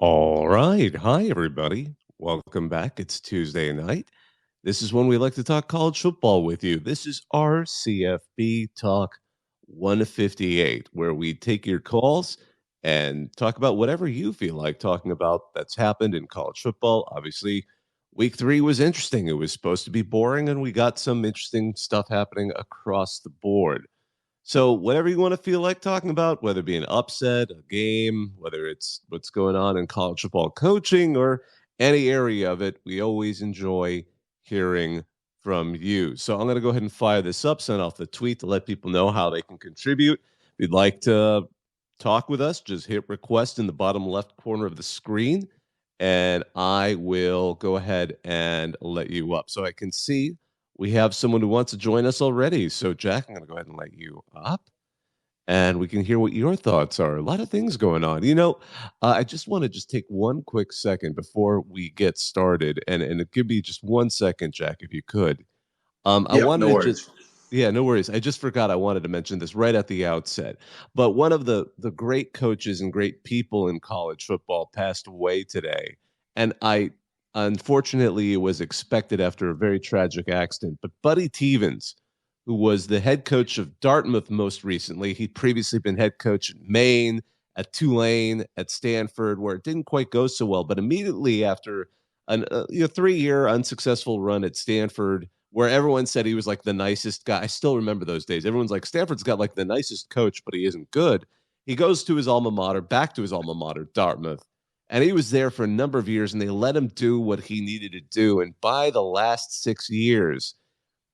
All right. Hi, everybody. Welcome back. It's Tuesday night. This is when we like to talk college football with you. This is our CFB Talk 158, where we take your calls and talk about whatever you feel like talking about that's happened in college football. Obviously, week 3 was interesting. It was supposed to be boring, and we got some interesting stuff happening across the board. So whatever you want to feel like talking about, whether it be an upset, a game, whether it's what's going on in college football coaching or any area of it, we always enjoy hearing from you. So I'm going to go ahead and fire this up, send off the tweet to let people know how they can contribute. If you'd like to talk with us, just hit request in the bottom left corner of the screen, and I will go ahead and let you up. So I can see we have someone who wants to join us already. So, Jack, I'm going to go ahead and let you up and we can hear what your thoughts are. A lot of things going on. I just want to just take one quick second before we get started. And it could be just 1 second, Jack, if you could. I Yep, wanted no to worries. just, yeah, no worries. I just forgot I wanted to mention this right at the outset. But one of the great coaches and great people in college football passed away today. And unfortunately, it was expected after a very tragic accident. But Buddy Tevens, who was the head coach of Dartmouth most recently, he'd previously been head coach at Maine, at Tulane, at Stanford, where it didn't quite go so well. But immediately after a 3-year unsuccessful run at Stanford, where everyone said he was like the nicest guy. I still remember those days. Everyone's like, Stanford's got like the nicest coach, but he isn't good. He goes to his alma mater, back to his alma mater, Dartmouth. And he was there for a number of years, and they let him do what he needed to do. And by the last 6 years,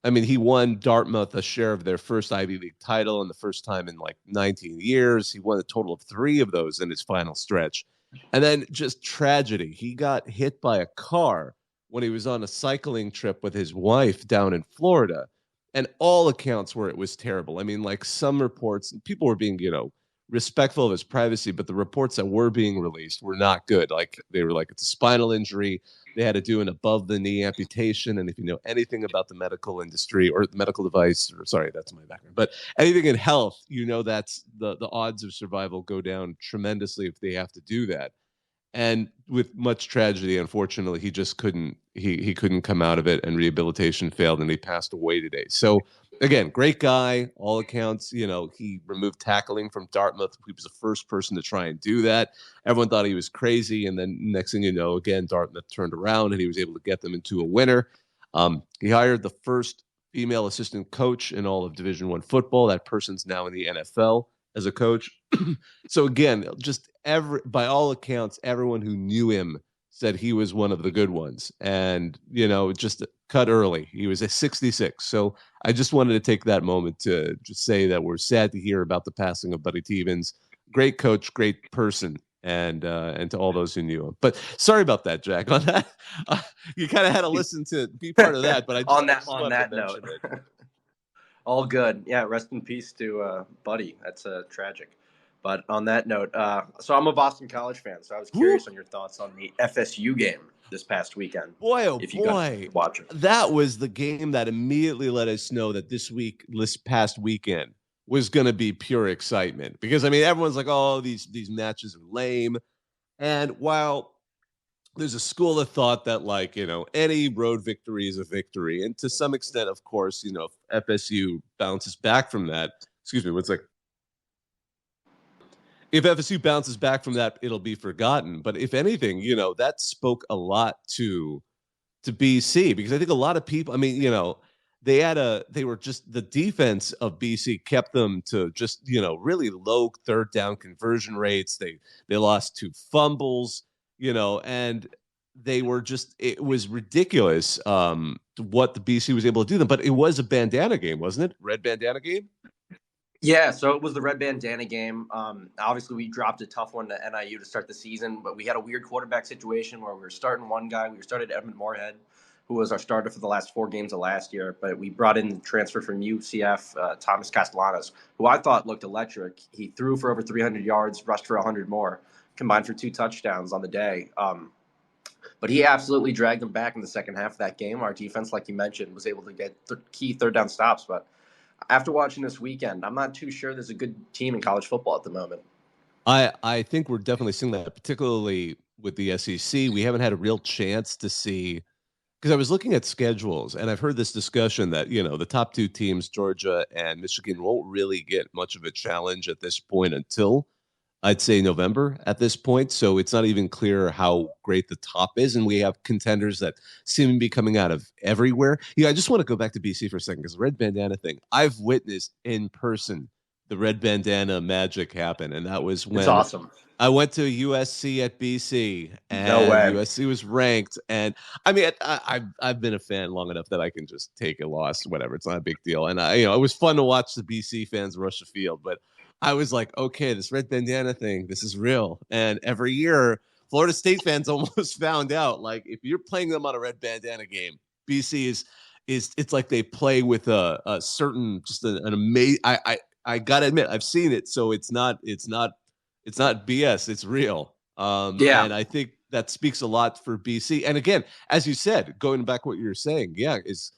I mean, he won Dartmouth a share of their first Ivy League title, and the first time in like 19 years. He won a total of 3 of those in his final stretch. And then just tragedy. He got hit by a car when he was on a cycling trip with his wife down in Florida. And all accounts were it was terrible. I mean, like some reports, people were being, respectful of his privacy, but the reports that were being released were not good. Like they were like, it's a spinal injury. They had to do an above the knee amputation. And if you know anything about the medical industry or the medical device, or sorry, that's my background, but anything in health, that's the odds of survival go down tremendously if they have to do that. And with much tragedy, unfortunately, he just couldn't he couldn't come out of it, and rehabilitation failed, and he passed away today. So again, great guy, all accounts. He removed tackling from Dartmouth. He was the first person to try and do that. Everyone thought he was crazy, and then next thing you know, again, Dartmouth turned around, and he was able to get them into a winner. He hired the first female assistant coach in all of Division I football. That person's now in the NFL as a coach. So again, just by all accounts, everyone who knew him said he was one of the good ones. And, just cut early. He was a 66. So I just wanted to take that moment to just say that we're sad to hear about the passing of Buddy Tevens. Great coach, great person, and to all those who knew him. But sorry about that, Jack. On that, you kind of had to listen to be part of that. But I just, on I that just on wanted to that mention note, it. all good. Yeah, rest in peace to Buddy. That's tragic. But on that note, so I'm a Boston College fan, so I was Woo! curious on your thoughts on the FSU game this past weekend, Boy, oh if you got to boy. watch it. That was the game that immediately let us know that this past weekend was going to be pure excitement, because I mean everyone's like, "Oh, these matches are lame." And while there's a school of thought that, like, any road victory is a victory, and to some extent, of course, if FSU bounces back from that, excuse me, what's like, if FSU bounces back from that, it'll be forgotten. But if anything, that spoke a lot to BC, because I think a lot of people, I mean, they were just, the defense of BC kept them to just, really low third down conversion rates. They lost 2 fumbles, and they were just, it was ridiculous what the BC was able to do them. But it was a bandana game, wasn't it? Red bandana game. Yeah, so it was the red bandana game. Obviously, we dropped a tough one to NIU to start the season, but we had a weird quarterback situation where we were starting one guy. We were started Edmund Moorhead, who was our starter for the last 4 games of last year, but we brought in the transfer from UCF, Thomas Castellanos, who I thought looked electric. He threw for over 300 yards, rushed for 100 more, combined for 2 touchdowns on the day. But he absolutely dragged them back in the second half of that game. Our defense, like you mentioned, was able to get key third down stops, but after watching this weekend, I'm not too sure there's a good team in college football at the moment. I think we're definitely seeing that, particularly with the SEC, we haven't had a real chance to see, because I was looking at schedules and I've heard this discussion that, the top two teams, Georgia and Michigan, won't really get much of a challenge at this point until I'd say November at this point. So it's not even clear how great the top is. And we have contenders that seem to be coming out of everywhere. I just want to go back to BC for a second, because the red bandana thing, I've witnessed in person the red bandana magic happen. And that was It's when awesome. I went to USC at BC, No and way. USC was ranked. And I mean, I've been a fan long enough that I can just take a loss, whatever. It's not a big deal. And it was fun to watch the BC fans rush the field, but I was like, okay, this red bandana thing, this is real. And every year, Florida State fans almost found out, like, if you're playing them on a red bandana game, BC is it's like they play with a certain, just an amazing. I gotta admit, I've seen it, so it's not BS. It's real. Yeah. And I think that speaks a lot for BC. And again, as you said, going back what you were saying, yeah, is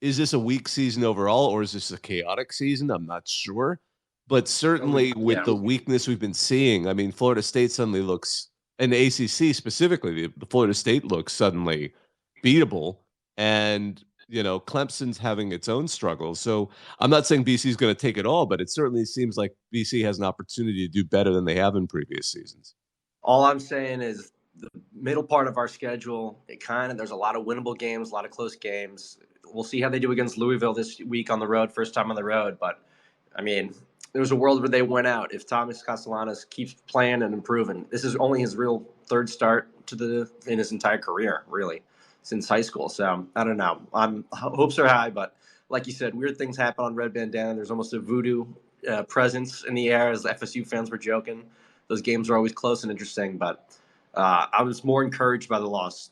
this a weak season overall, or is this a chaotic season? I'm not sure. But certainly with Yeah. the weakness we've been seeing, I mean, Florida State suddenly looks, and the ACC specifically, the Florida State looks suddenly beatable. And, Clemson's having its own struggles. So I'm not saying BC is going to take it all, but it certainly seems like BC has an opportunity to do better than they have in previous seasons. All I'm saying is the middle part of our schedule, there's a lot of winnable games, a lot of close games. We'll see how they do against Louisville this week on the road, first time on the road. But, I mean, there's a world where they win out if Thomas Castellanos keeps playing and improving. This is only his real third start in his entire career, really, since high school. So, I don't know. Hopes are high, but like you said, weird things happen on Red Bandana. There's almost a voodoo presence in the air, as the FSU fans were joking. Those games are always close and interesting, but I was more encouraged by the loss.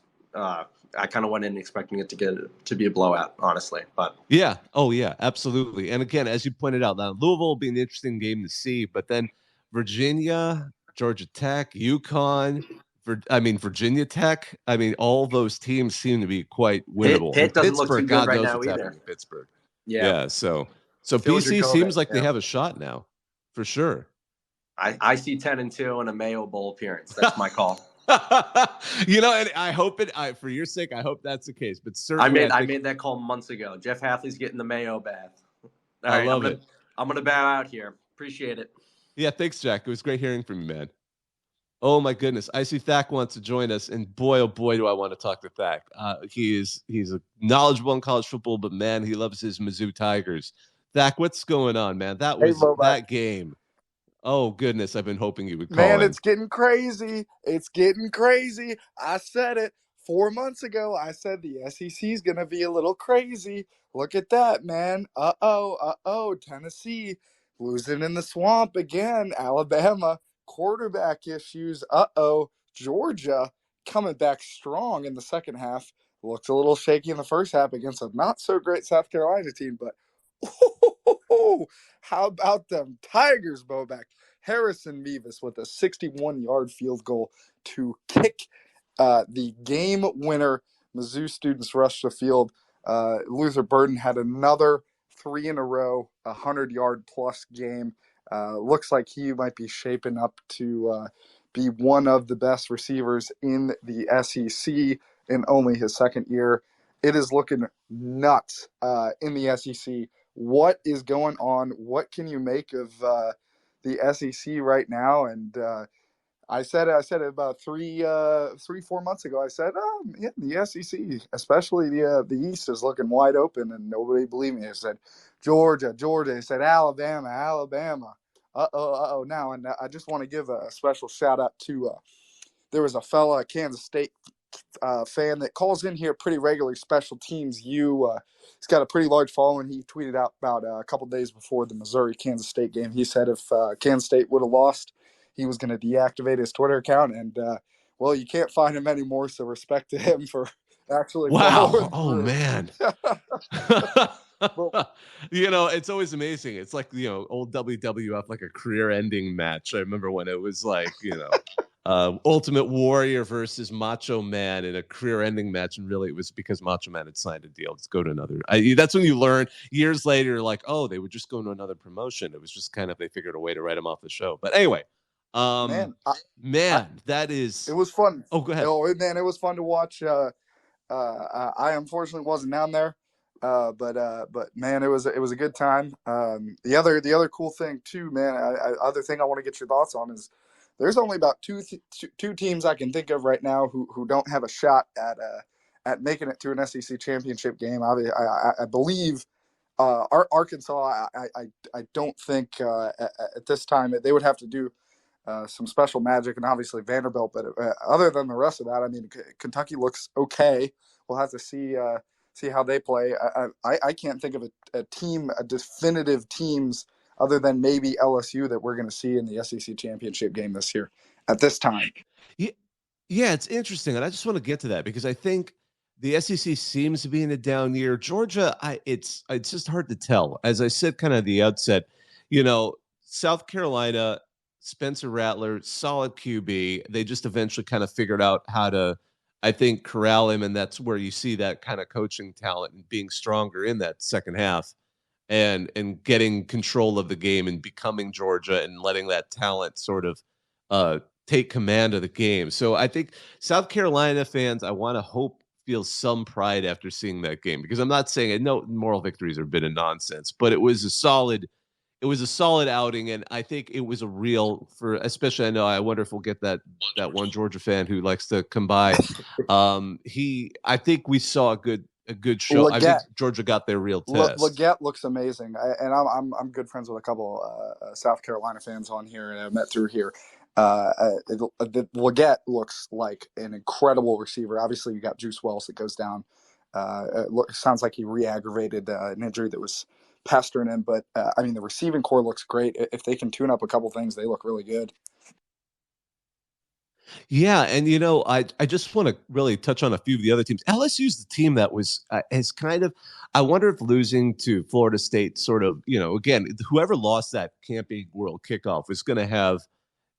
I kind of went in expecting it to be a blowout, honestly. But yeah, oh yeah, absolutely. And again, as you pointed out, now Louisville will be an interesting game to see, but then Virginia, Georgia Tech, UConn, Virginia Tech. I mean, all those teams seem to be quite winnable. Pitt And doesn't look too Pittsburgh, good God right knows now what's either. happening in Pittsburgh. Yeah, Yeah, so Phil BC seems like they yeah. have a shot now, for sure. I see 10-2 in a Mayo Bowl appearance. That's my call. And I hope for your sake, I hope that's the case. But certainly, I made that call months ago. Jeff Hafley's getting the Mayo bath. All I love it. I'm gonna bow out here. Appreciate it. Yeah, thanks, Jack. It was great hearing from you, man. Oh my goodness, I see Thak wants to join us, and boy, oh boy, do I want to talk to Thak. He's a knowledgeable in college football, but man, he loves his Mizzou Tigers. Thak, what's going on, man? That game. Oh goodness, I've been hoping you would call Man, in. it's getting crazy. It's getting crazy. I said it 4 months ago. I said the SEC is going to be a little crazy. Look at that, man. Uh-oh. Tennessee losing in the swamp again. Alabama, quarterback issues. Uh-oh. Georgia coming back strong in the second half. Looked a little shaky in the first half against a not-so-great South Carolina team, but how about them Tigers, Bobak? Harrison Mevis with a 61-yard field goal to kick the game winner. Mizzou students rushed the field. Luther Burden had another 3 in a row, 100-yard plus game. Looks like he might be shaping up to be one of the best receivers in the SEC in only his second year. It is looking nuts in the SEC. What is going on? What can you make of the SEC right now? And I said it about 4 months ago. I said, yeah, the SEC, especially the East, is looking wide open, and nobody believed me. I said Georgia. I said Alabama. Uh-oh. Now, and I just want to give a special shout out to there was a fella, Kansas State fan that calls in here pretty regularly. Special Teams he's got a pretty large following. He tweeted out about a couple days before the Missouri-Kansas State game. He said if Kansas State would have lost, he was going to deactivate his Twitter account. And, well, you can't find him anymore, so respect to him for actually following through. Oh, man. It's always amazing. It's like, old WWF, like a career-ending match. I remember when it was like, Ultimate Warrior versus Macho Man in a career-ending match, and really it was because Macho Man had signed a deal to go to another. That's when you learn years later, like, oh, they were just going to another promotion. It was just kind of they figured a way to write him off the show. But anyway, Um, Man, man, that it is. was fun. Oh, go ahead. Oh man, it was fun to watch. I unfortunately wasn't down there, but man, it was a good time. The other cool thing too, man. Other thing I want to get your thoughts on is there's only about two teams I can think of right now who don't have a shot at making it to an SEC championship game. I believe Arkansas. I don't think at this time they would have to do some special magic, and obviously Vanderbilt. But other than the rest of that, I mean, Kentucky looks okay. We'll have to see how they play. I can't think of a team, a definitive teams other than maybe LSU that we're going to see in the SEC championship game this year at this time. Yeah, yeah, it's interesting, and I just want to get to that because I think the SEC seems to be in a down year. Georgia, it's just hard to tell. As I said, kind of at the outset, you know, South Carolina, Spencer Rattler, solid QB. They just eventually kind of figured out how to, I think, corral him, and that's where you see that kind of coaching talent and being stronger in that second half and getting control of the game and becoming Georgia and letting that talent sort of uh take command of the game. So I think South Carolina fans, I want to hope feel some pride after seeing that game because I'm not saying no moral victories are a bit of nonsense, but it was a solid outing, and I think it was a real for especially I know I wonder if we'll get that one Georgia fan who likes to come by. I think we saw a good show. I think Leggett. Georgia got their real test. Leggett looks amazing, and I'm good friends with a couple South Carolina fans on here, and I met through here. Leggett looks like an incredible receiver. Obviously, you got Juice Wells that goes down. Sounds like he re-aggravated an injury that was pestering him, but I mean the receiving core looks great. If they can tune up a couple things, they look really good. Yeah, and I just want to really touch on a few of the other teams. LSU's the team that was is kind of. I wonder if losing to Florida State sort of, again, whoever lost that Camping World kickoff was going to have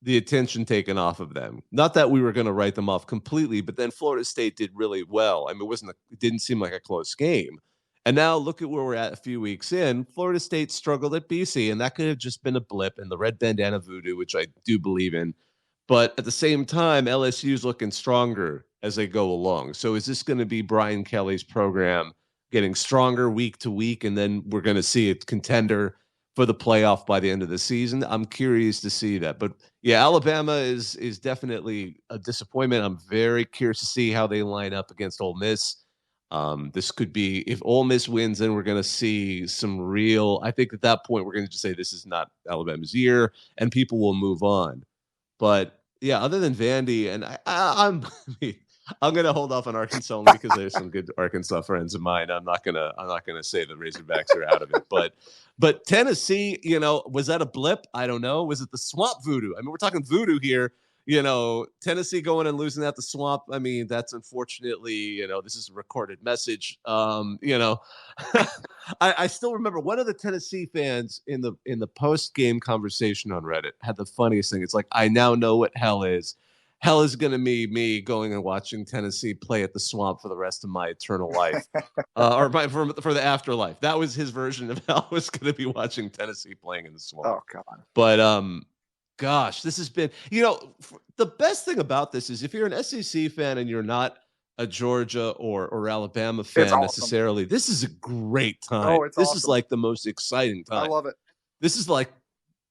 the attention taken off of them. Not that we were going to write them off completely, but then Florida State did really well. I mean, it didn't seem like a close game. And now look at where we're at a few weeks in. Florida State struggled at BC, and that could have just been a blip in the red bandana voodoo, which I do believe in. But at the same time, LSU's looking stronger as they go along. So is this going to be Brian Kelly's program getting stronger week to week, and then we're going to see a contender for the playoff by the end of the season? I'm curious to see that. But yeah, Alabama is definitely a disappointment. I'm very curious to see how they line up against Ole Miss. This could be if Ole Miss wins, then we're going to see some real. I think at that point we're going to just say this is not Alabama's year, and people will move on. But yeah, other than Vandy, and I'm I'm gonna hold off on Arkansas only because there's some good Arkansas friends of mine. I'm not gonna say the Razorbacks are out of it, but Tennessee, was that a blip? I don't know. Was it the swamp voodoo? I mean, we're talking voodoo here. Tennessee going and losing at the swamp. I mean, that's unfortunately, this is a recorded message. I still remember one of the Tennessee fans in the post game conversation on Reddit had the funniest thing. It's like, I now know what hell is. Hell is going to be me going and watching Tennessee play at the swamp for the rest of my eternal life, for the afterlife. That was his version of hell, was going to be watching Tennessee playing in the swamp. Oh God! But gosh, this has been, the best thing about this is if you're an SEC fan and you're not a Georgia or Alabama fan It's awesome. necessarily, this is a great time. Oh, it's This is awesome. like the most exciting I time. love it. This is like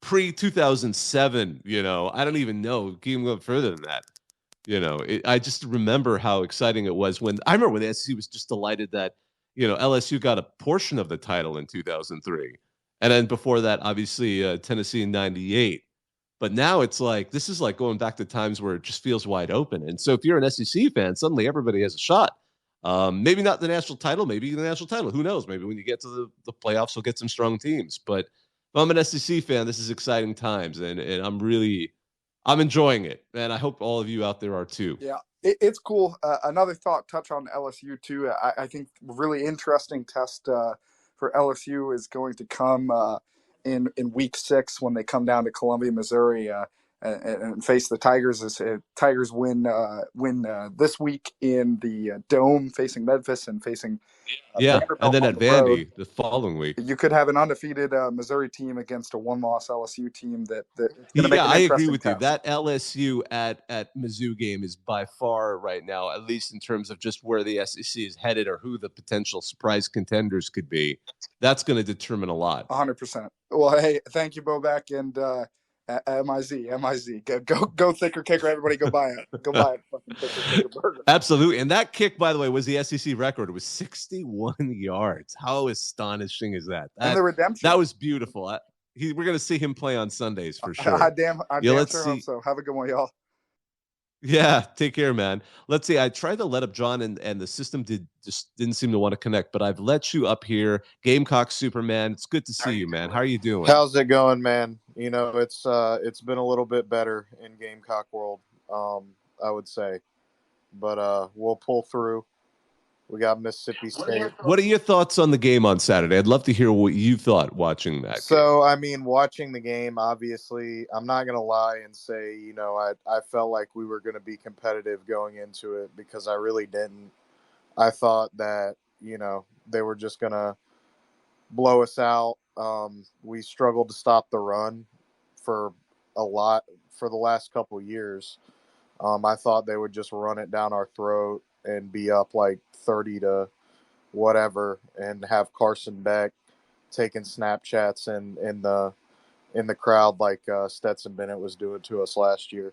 pre 2007. I don't even know. Even go further than that. I just remember how exciting it was when the SEC was just delighted that LSU got a portion of the title in 2003, and then before that, obviously Tennessee in '98. But now it's like this is like going back to times where it just feels wide open. And so if you're an SEC fan, suddenly everybody has a shot. Maybe not the national title, maybe the national title. Who knows? Maybe when you get to the playoffs, you'll get some strong teams. But if I'm an SEC fan, this is exciting times, and I'm enjoying it, and I hope all of you out there are too. Yeah, it's cool. Another thought, touch on LSU too. I think really interesting test for LSU is going to come in week 6 when they come down to Columbia, Missouri. and face the Tigers. As Tigers win this week in the Dome, facing Memphis and facing Yeah, and Vanderbilt then on at the road. Vandy the following week. You could have an undefeated Missouri team against a one-loss LSU team that it's going to make Yeah, an I agree interesting with you. test. That LSU at Mizzou game is by far right now, at least in terms of just where the SEC is headed or who the potential surprise contenders could be. That's going to determine a lot. 100%. Well, hey, thank you, Bobak, and MIZ. Go thicker kicker. Everybody, go buy it. Go buy it. Fucking thicker kicker burger. Absolutely. And that kick, by the way, was the SEC record. It was 61 yards. How astonishing is that? And the redemption. That was beautiful. We're going to see him play on Sundays for sure. I damn sure hope so. Have a good one, y'all. Yeah, take care, man. Let's see. I tried to let up John, and the system didn't seem to want to connect. But I've let you up here, Gamecock Superman. It's good to see you, man. How are you doing? How's it going, man? You know, it's been a little bit better in Gamecock world, I would say, but we'll pull through. We got Mississippi State. What are your thoughts on the game on Saturday? I'd love to hear what you thought watching that. So, I mean, watching the game, obviously, I'm not going to lie and say, you know, I felt like we were going to be competitive going into it because I really didn't. I thought that, you know, they were just going to blow us out. We struggled to stop the run for the last couple of years. I thought they would just run it down our throat and be up like 30 to whatever and have Carson Beck taking Snapchats in the crowd like Stetson Bennett was doing to us last year.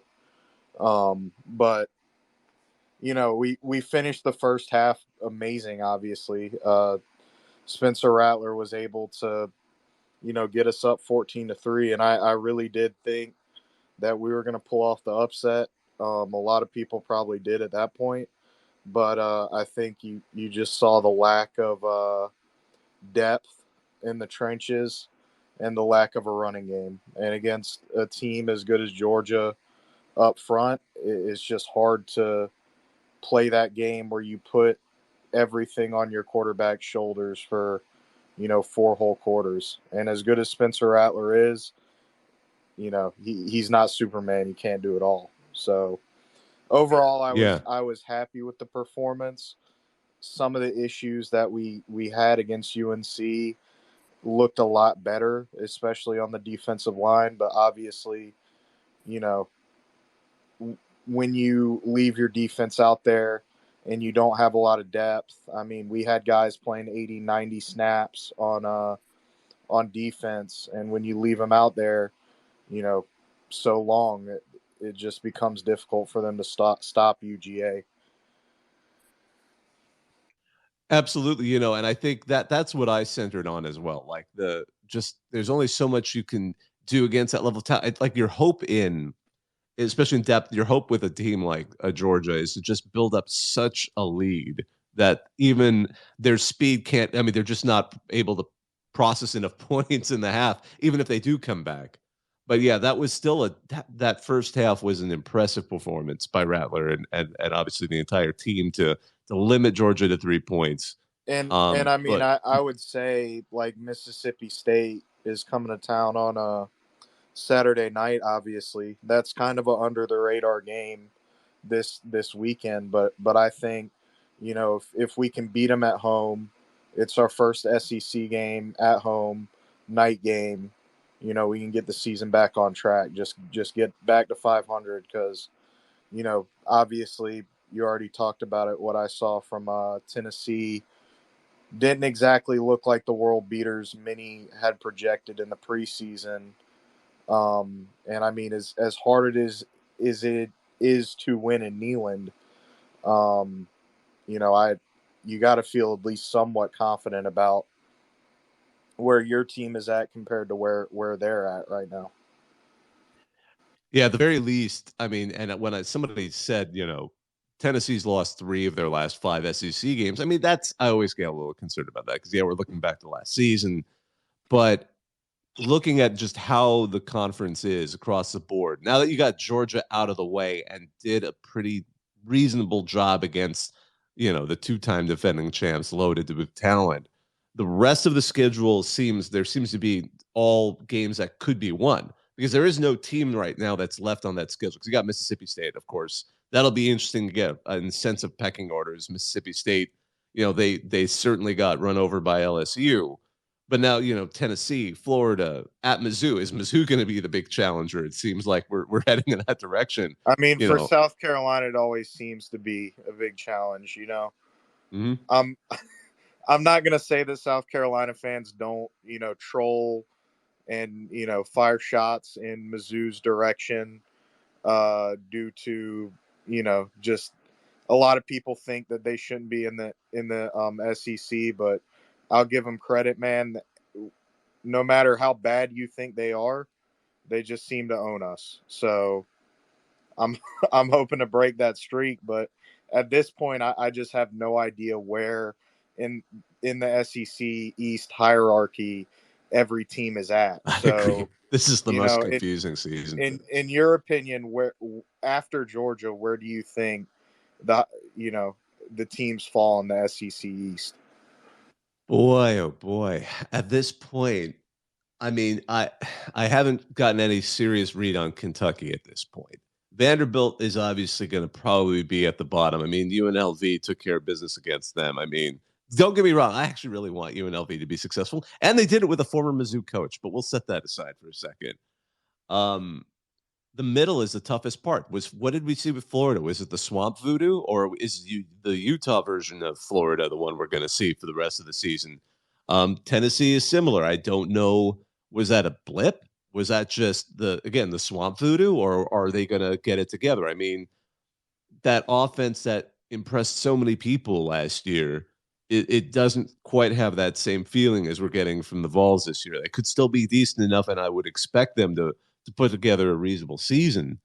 But you know, we finished the first half amazing, obviously. Spencer Rattler was able to, you know, get us up 14-3, and I really did think that we were going to pull off the upset. A lot of people probably did at that point, but I think you just saw the lack of depth in the trenches and the lack of a running game. And against a team as good as Georgia up front, it's just hard to play that game where you put everything on your quarterback's shoulders for, you know, 4 whole quarters. And as good as Spencer Rattler is, you know, he's not Superman. He can't do it all. So overall, I was happy with the performance. Some of the issues that we had against UNC looked a lot better, especially on the defensive line. But obviously, you know, when you leave your defense out there and you don't have a lot of depth, I mean, we had guys playing 80, 90 snaps on defense. And when you leave them out there, you know, so long, it just becomes difficult for them to stop UGA. Absolutely, you know, and I think that's what I centered on as well. Like there's only so much you can do against that level of talent. Like your hope especially in depth, your hope with a team like Georgia is to just build up such a lead that even their speed can't. I mean, they're just not able to process enough points in the half, even if they do come back. But yeah, that was still that first half was an impressive performance by Rattler and obviously the entire team to limit Georgia to 3 points. And I mean, I would say like Mississippi State is coming to town on a Saturday night. Obviously, that's kind of a under the radar game this weekend. But I think, you know, if we can beat them at home, it's our first SEC game at home, night game. You know, we can get the season back on track. Just get back to 500 because, you know, obviously you already talked about it. What I saw from Tennessee didn't exactly look like the world beaters many had projected in the preseason. And I mean, as hard it is to win in Neyland, you know, you got to feel at least somewhat confident about where your team is at compared to where they're at right now. Yeah, at the very least, I mean, and when somebody said, you know, Tennessee's lost 3 of their last 5 SEC games, I mean, I always get a little concerned about that because, yeah, we're looking back to last season. But looking at just how the conference is across the board, now that you got Georgia out of the way and did a pretty reasonable job against, you know, the 2-time defending champs loaded with talent, the rest of the schedule seems to be all games that could be won. because there is no team right now that's left on that schedule. Because you got Mississippi State, of course. That'll be interesting to get in sense of pecking orders. Mississippi State, they certainly got run over by LSU. But now, Tennessee, Florida, at Mizzou. Is Mizzou going to be the big challenger? It seems like we're heading in that direction. I mean, for South Carolina, it always seems to be a big challenge, Mm-hmm. I'm not going to say that South Carolina fans don't, troll and, fire shots in Mizzou's direction due to, just a lot of people think that they shouldn't be in the SEC, but I'll give them credit, man. No matter how bad you think they are, they just seem to own us. So I'm I'm hoping to break that streak, but at this point, I just have no idea where in the SEC East hierarchy every team is at. So I agree. This is the most confusing season. In your opinion, where after Georgia, where do you think the teams fall in the SEC East? Boy, oh boy! At this point, I mean, I haven't gotten any serious read on Kentucky at this point. Vanderbilt is obviously going to probably be at the bottom. I mean, UNLV took care of business against them. I mean, don't get me wrong. I actually really want UNLV to be successful, and they did it with a former Mizzou coach. But we'll set that aside for a second. The middle is the toughest part. What did we see with Florida? Was it the swamp voodoo, or is the Utah version of Florida the one we're going to see for the rest of the season? Tennessee is similar. I don't know. Was that a blip? Was that just the swamp voodoo, or are they going to get it together? I mean, that offense that impressed so many people last year, it doesn't quite have that same feeling as we're getting from the Vols this year. They could still be decent enough, and I would expect them to put together a reasonable season.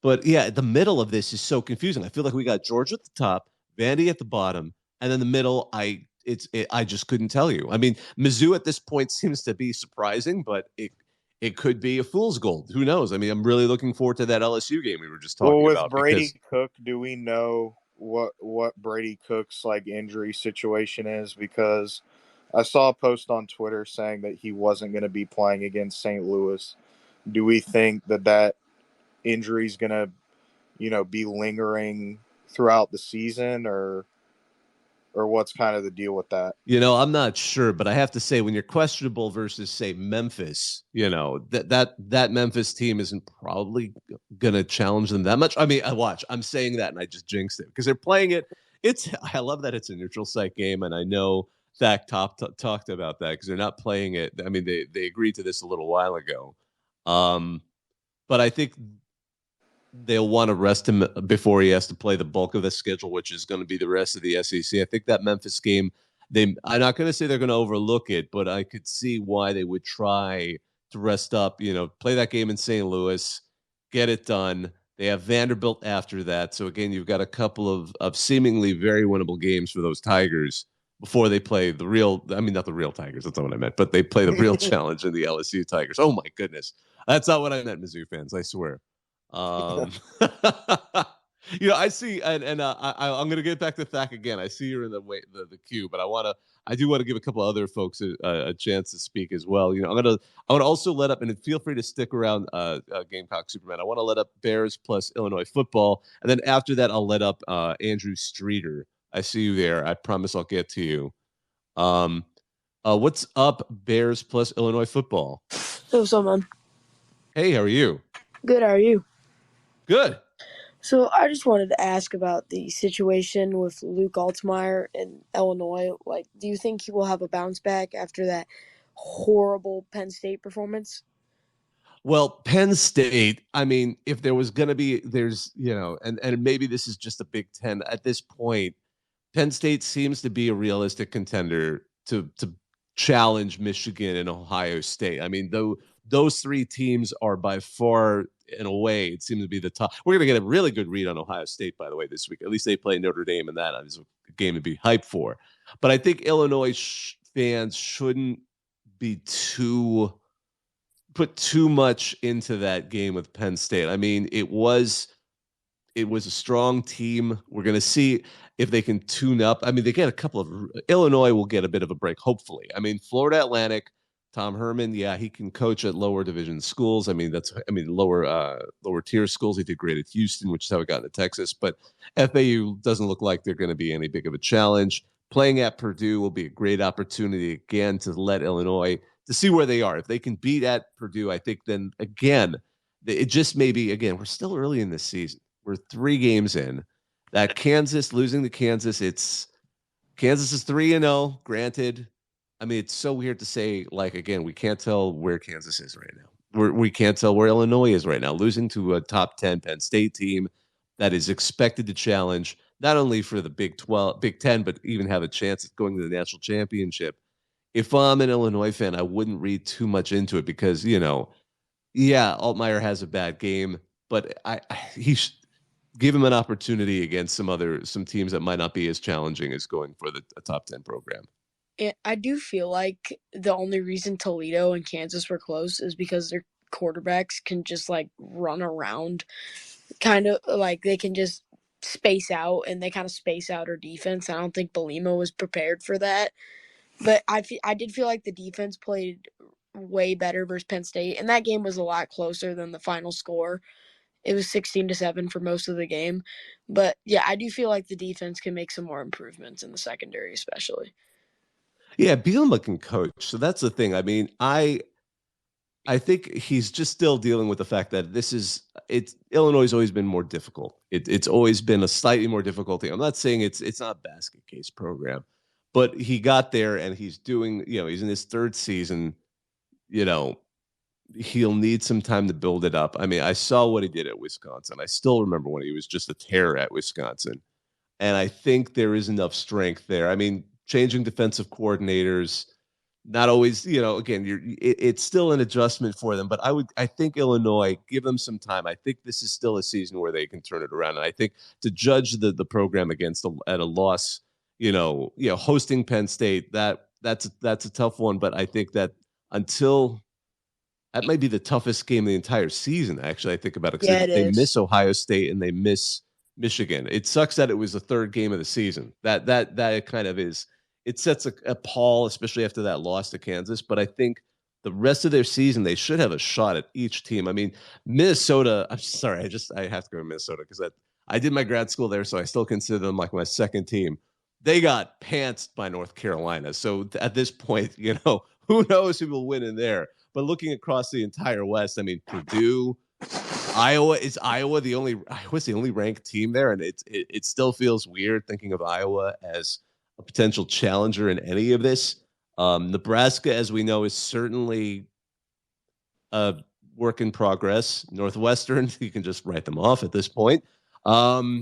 But yeah, the middle of this is so confusing. I feel like we got Georgia at the top, Vandy at the bottom, and then the middle. I just couldn't tell you. I mean, Mizzou at this point seems to be surprising, but it could be a fool's gold. Who knows? I mean, I'm really looking forward to that LSU game we were just talking about. With Brady Cook, do we know what Brady Cook's injury situation is? Because I saw a post on Twitter saying that he wasn't going to be playing against St. Louis. Do we think that injury is going to, be lingering throughout the season, or what's kind of the deal with that? I'm not sure, but I have to say, when you're questionable versus, say, Memphis, that Memphis team isn't probably going to challenge them that much. I mean, I'm saying that and I just jinxed it because they're playing it. I love that it's a neutral site game, and I know Zach talked about that because they're not playing it. I mean, they agreed to this a little while ago. But I think they'll want to rest him before he has to play the bulk of the schedule, which is going to be the rest of the SEC. I think that Memphis game, I'm not going to say they're going to overlook it, but I could see why they would try to rest up, play that game in St. Louis, get it done. They have Vanderbilt after that. So again, you've got a couple of seemingly very winnable games for those Tigers before they play the real, not the real Tigers, that's not what I meant, but they play the real challenge in the LSU Tigers. Oh my goodness. That's not what I meant, Mizzou fans, I swear. I see, and I'm going to get back to Thak again. I see you're in the queue, but I do want to give a couple other folks a chance to speak as well. I want to also let up, and feel free to stick around, Gamecock Superman. I want to let up Bears plus Illinois football, and then after that, I'll let up Andrew Streeter. I see you there. I promise I'll get to you. What's up, Bears plus Illinois football? Hey, what's up, man? Hey, how are you? Good, how are you? Good. So I just wanted to ask about the situation with Luke Altmaier in Illinois. Do you think he will have a bounce back after that horrible Penn State performance? Well, Penn State, if there was going to be, and maybe this is just a Big Ten at this point, Penn State seems to be a realistic contender to challenge Michigan and Ohio State. Though those three teams are by far, in a way, it seems to be the top. We're going to get a really good read on Ohio State, by the way, this week. At least they play Notre Dame, and that is a game to be hyped for. But I think Illinois fans shouldn't be put too much into that game with Penn State. It was a strong team. We're going to see if they can tune up. They get a couple of Illinois will get a bit of a break, hopefully. Florida Atlantic, Tom Herman, yeah, he can coach at lower division schools. I mean, lower tier schools. He did great at Houston, which is how he got into Texas. But FAU doesn't look like they're going to be any big of a challenge. Playing at Purdue will be a great opportunity again to let Illinois to see where they are. If they can beat at Purdue, I think then again, it just may be again. We're still early in the season. We're 3 games in. That Kansas losing to Kansas, Kansas is 3-0. Granted, I mean, it's so weird to say, like, again, we can't tell where Kansas is right now. We can't tell where Illinois is right now. Losing to a top 10 Penn State team that is expected to challenge not only for the Big 10, but even have a chance at going to the national championship. If I'm an Illinois fan, I wouldn't read too much into it because, yeah, Altmaier has a bad game, but he should give him an opportunity against some teams that might not be as challenging as going for a top 10 program. I do feel like the only reason Toledo and Kansas were close is because their quarterbacks can just like run around, kind of like they can just space out, and they kind of space out our defense. I don't think Belima was prepared for that, but I did feel like the defense played way better versus Penn State, and that game was a lot closer than the final score. It was 16-7 for most of the game, but yeah, I do feel like the defense can make some more improvements in the secondary, especially. Yeah, Bielema can coach. So that's the thing. I mean, I think he's just still dealing with the fact that Illinois has always been more difficult. It's always been a slightly more difficult thing. I'm not saying it's not a basket case program, but he got there and he's doing, he's in his 3rd season, he'll need some time to build it up. I mean, I saw what he did at Wisconsin. I still remember when he was just a terror at Wisconsin. And I think there is enough strength there. I mean, changing defensive coordinators, not always, again, it's still an adjustment for them. But I think Illinois, give them some time. I think this is still a season where they can turn it around. And I think to judge the program at a loss, hosting Penn State, that's a tough one. But I think that that might be the toughest game of the entire season. Actually, I think about it because they miss Ohio State and they miss Michigan. It sucks that it was the 3rd game of the season. That kind of is. It sets a pall, especially after that loss to Kansas. But I think the rest of their season, they should have a shot at each team. I mean, Minnesota. I'm sorry, I have to go to Minnesota because I did my grad school there, so I still consider them like my second team. They got pantsed by North Carolina. So at this point, who knows who will win in there? But looking across the entire West, I mean, Purdue, Iowa's the only ranked team there, and it still feels weird thinking of Iowa as a potential challenger in any of this. Nebraska, as we know, is certainly a work in progress. Northwestern, you can just write them off at this point. So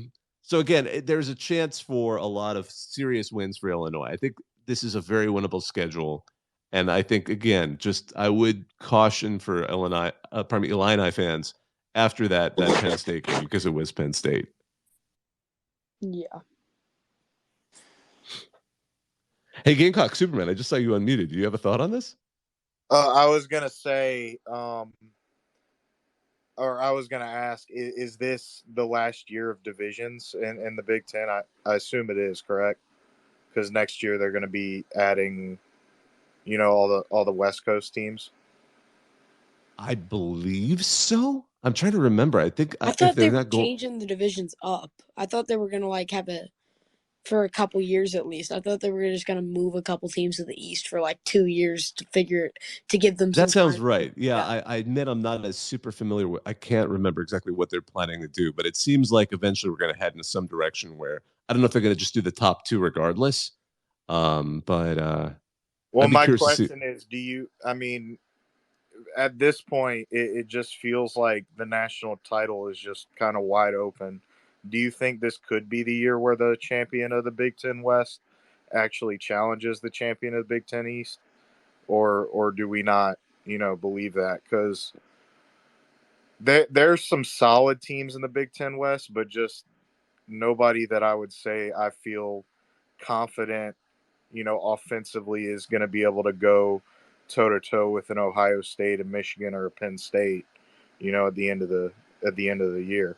again, there's a chance for a lot of serious wins for Illinois. I think this is a very winnable schedule. And I think, again, I would caution for Illini fans after that Penn State game because it was Penn State. Yeah. Hey, Gamecock Superman, I just saw you unmuted. Do you have a thought on this? I was going to say, or I was going to ask, is this the last year of divisions in the Big Ten? I assume it is, correct? Because next year they're going to be adding all the West Coast teams. I believe so. I'm trying to remember. I thought they were changing the divisions up. I thought they were going to have for a couple years at least. I thought they were just going to move a couple teams to the East for 2 years to give them some That sounds time. right. Yeah, I admit I'm not as super familiar with. I can't remember exactly what they're planning to do, but it seems like eventually we're going to head into some direction where I don't know if they're going to just do the top 2 regardless. But well, my question is, at this point, it just feels like the national title is just kind of wide open. Do you think this could be the year where the champion of the Big Ten West actually challenges the champion of the Big Ten East? Or do we not, believe that? Because there's some solid teams in the Big Ten West, but just nobody that I would say I feel confident, offensively is going to be able to go toe-to-toe with an Ohio State, a Michigan, or a Penn State, at the end of the year.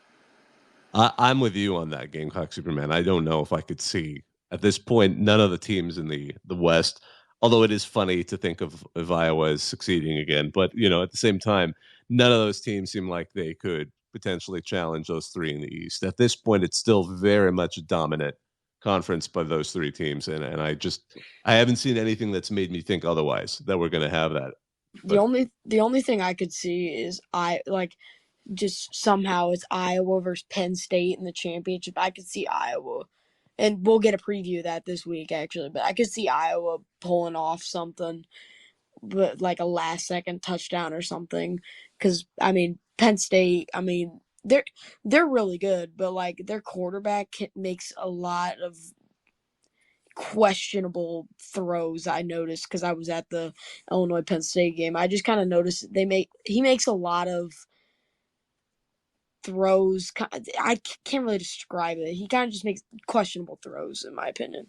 I'm with you on that, Gamecock Superman. I don't know if I could see at this point none of the teams in the West Although it is funny to think of Iowa as succeeding again. But, at the same time, none of those teams seem like they could potentially challenge those three in the East. At this point, it's still very much a dominant conference by those three teams. And I haven't seen anything that's made me think otherwise, that we're going to have that. The But only thing I could see is just somehow it's Iowa versus Penn State in the championship. I could see Iowa, and we'll get a preview of that this week actually. But I could see Iowa pulling off something, but like a last second touchdown or something. Because Penn State, they're really good, but like their quarterback makes a lot of questionable throws. I noticed because I was at the Illinois Penn State game. I just kind of noticed he makes a lot of throws. I can't really describe it. He kind of just makes questionable throws, in my opinion.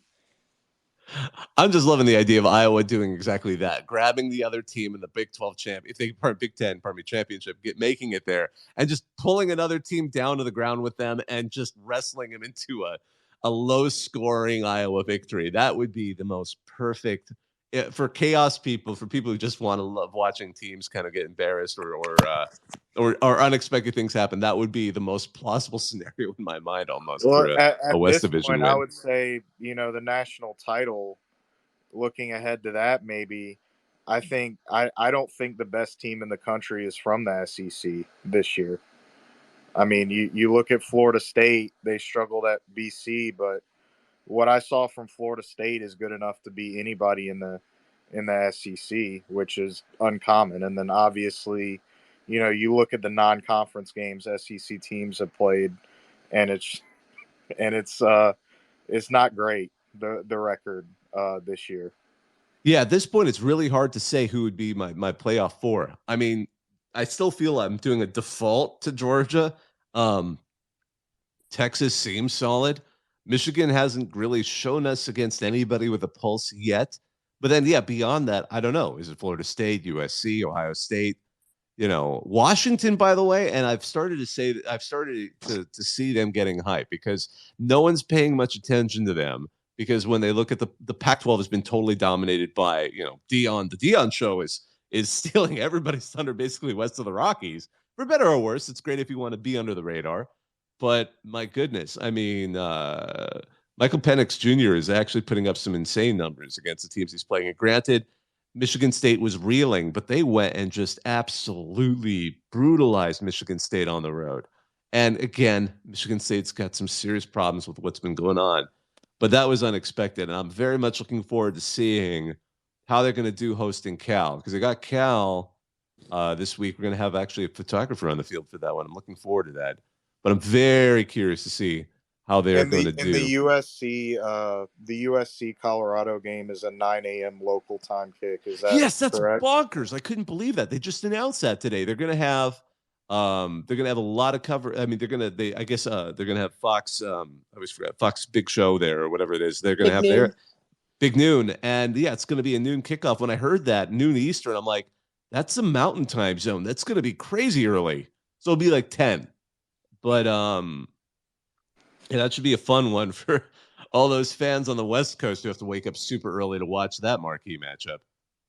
I'm just loving the idea of Iowa doing exactly that, grabbing the other team in the Big 12 Big 10, championship, making it there, and just pulling another team down to the ground with them and just wrestling them into a low-scoring Iowa victory. That would be the most perfect for chaos people, for people who just want to love watching teams kind of get embarrassed or unexpected things happen. That would be the most plausible scenario in my mind, almost, Well, for a at West this Division point, I win. would say, the national title, looking ahead to that, maybe, I don't think the best team in the country is from the SEC this year. I mean, you look at Florida State, they struggled at BC, but what I saw from Florida State is good enough to beat anybody in the SEC, which is uncommon. And then obviously, you look at the non-conference games SEC teams have played, and it's not great, the record this year. Yeah, at this point, it's really hard to say who would be my playoff four. I mean, I still feel I'm doing a default to Georgia. Texas seems solid. Michigan hasn't really shown us against anybody with a pulse yet. But then, yeah, beyond that, I don't know. Is it Florida State, USC, Ohio State? Washington, by the way, and I've started to see them getting hype because no one's paying much attention to them, because when they look at the Pac-12 has been totally dominated by, Dion. The Dion show is stealing everybody's thunder basically west of the Rockies. For better or worse, it's great if you want to be under the radar. But my goodness, I mean, Michael Penix Jr. is actually putting up some insane numbers against the teams he's playing. And granted, Michigan State was reeling, but they went and just absolutely brutalized Michigan State on the road. And again, Michigan State's got some serious problems with what's been going on. But that was unexpected. And I'm very much looking forward to seeing how they're going to do hosting Cal, because they got Cal this week. We're going to have actually a photographer on the field for that one. I'm looking forward to that. But I'm very curious to see how they're going to do. The USC Colorado game is a 9 a.m. local time kick. Is that yes? That's correct? bonkers. I couldn't believe that. They just announced that today. They're going to have a lot of cover. I mean, they're going to have Fox. I always forgot Fox Big Show there or whatever it is. They're going to have their Big Noon, and yeah, it's going to be a noon kickoff. When I heard that noon Eastern, I'm like, that's a Mountain Time zone. That's going to be crazy early. So it'll be like 10. But yeah, that should be a fun one for all those fans on the West Coast who have to wake up super early to watch that marquee matchup.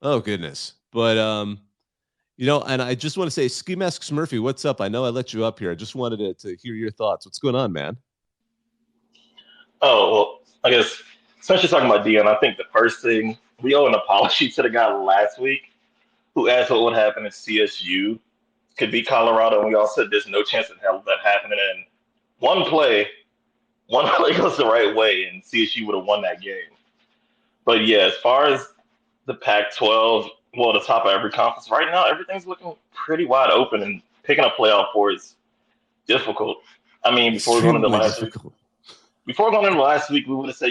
Oh goodness. But and I just want to say, Ski Masks Murphy, what's up? I know I let you up here. I just wanted to hear your thoughts. What's going on, man? Oh, well, I guess, especially talking about Dion, I think the first thing, we owe an apology to the guy last week who asked what would happen if CSU could beat Colorado, and we all said there's no chance in hell of that happening. And one play goes the right way, and CSU would have won that game. But yeah, as far as the Pac-12, well, the top of every conference right now, everything's looking pretty wide open, and picking a playoff four is difficult. I mean, before going into last week, we would have said,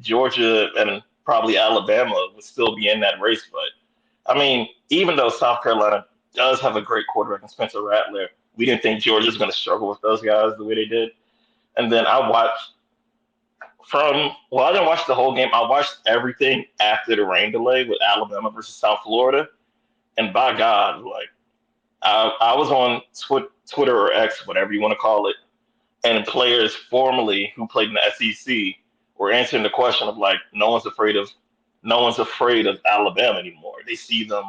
Georgia and probably Alabama would still be in that race. But I mean, even though South Carolina does have a great quarterback in Spencer Rattler, we didn't think Georgia was going to struggle with those guys the way they did. And then I didn't watch the whole game. I watched everything after the rain delay with Alabama versus South Florida. And by God, I was on Twitter or X, whatever you want to call it, and players formerly who played in the SEC were answering the question of no one's afraid of no one's afraid of Alabama anymore. They see them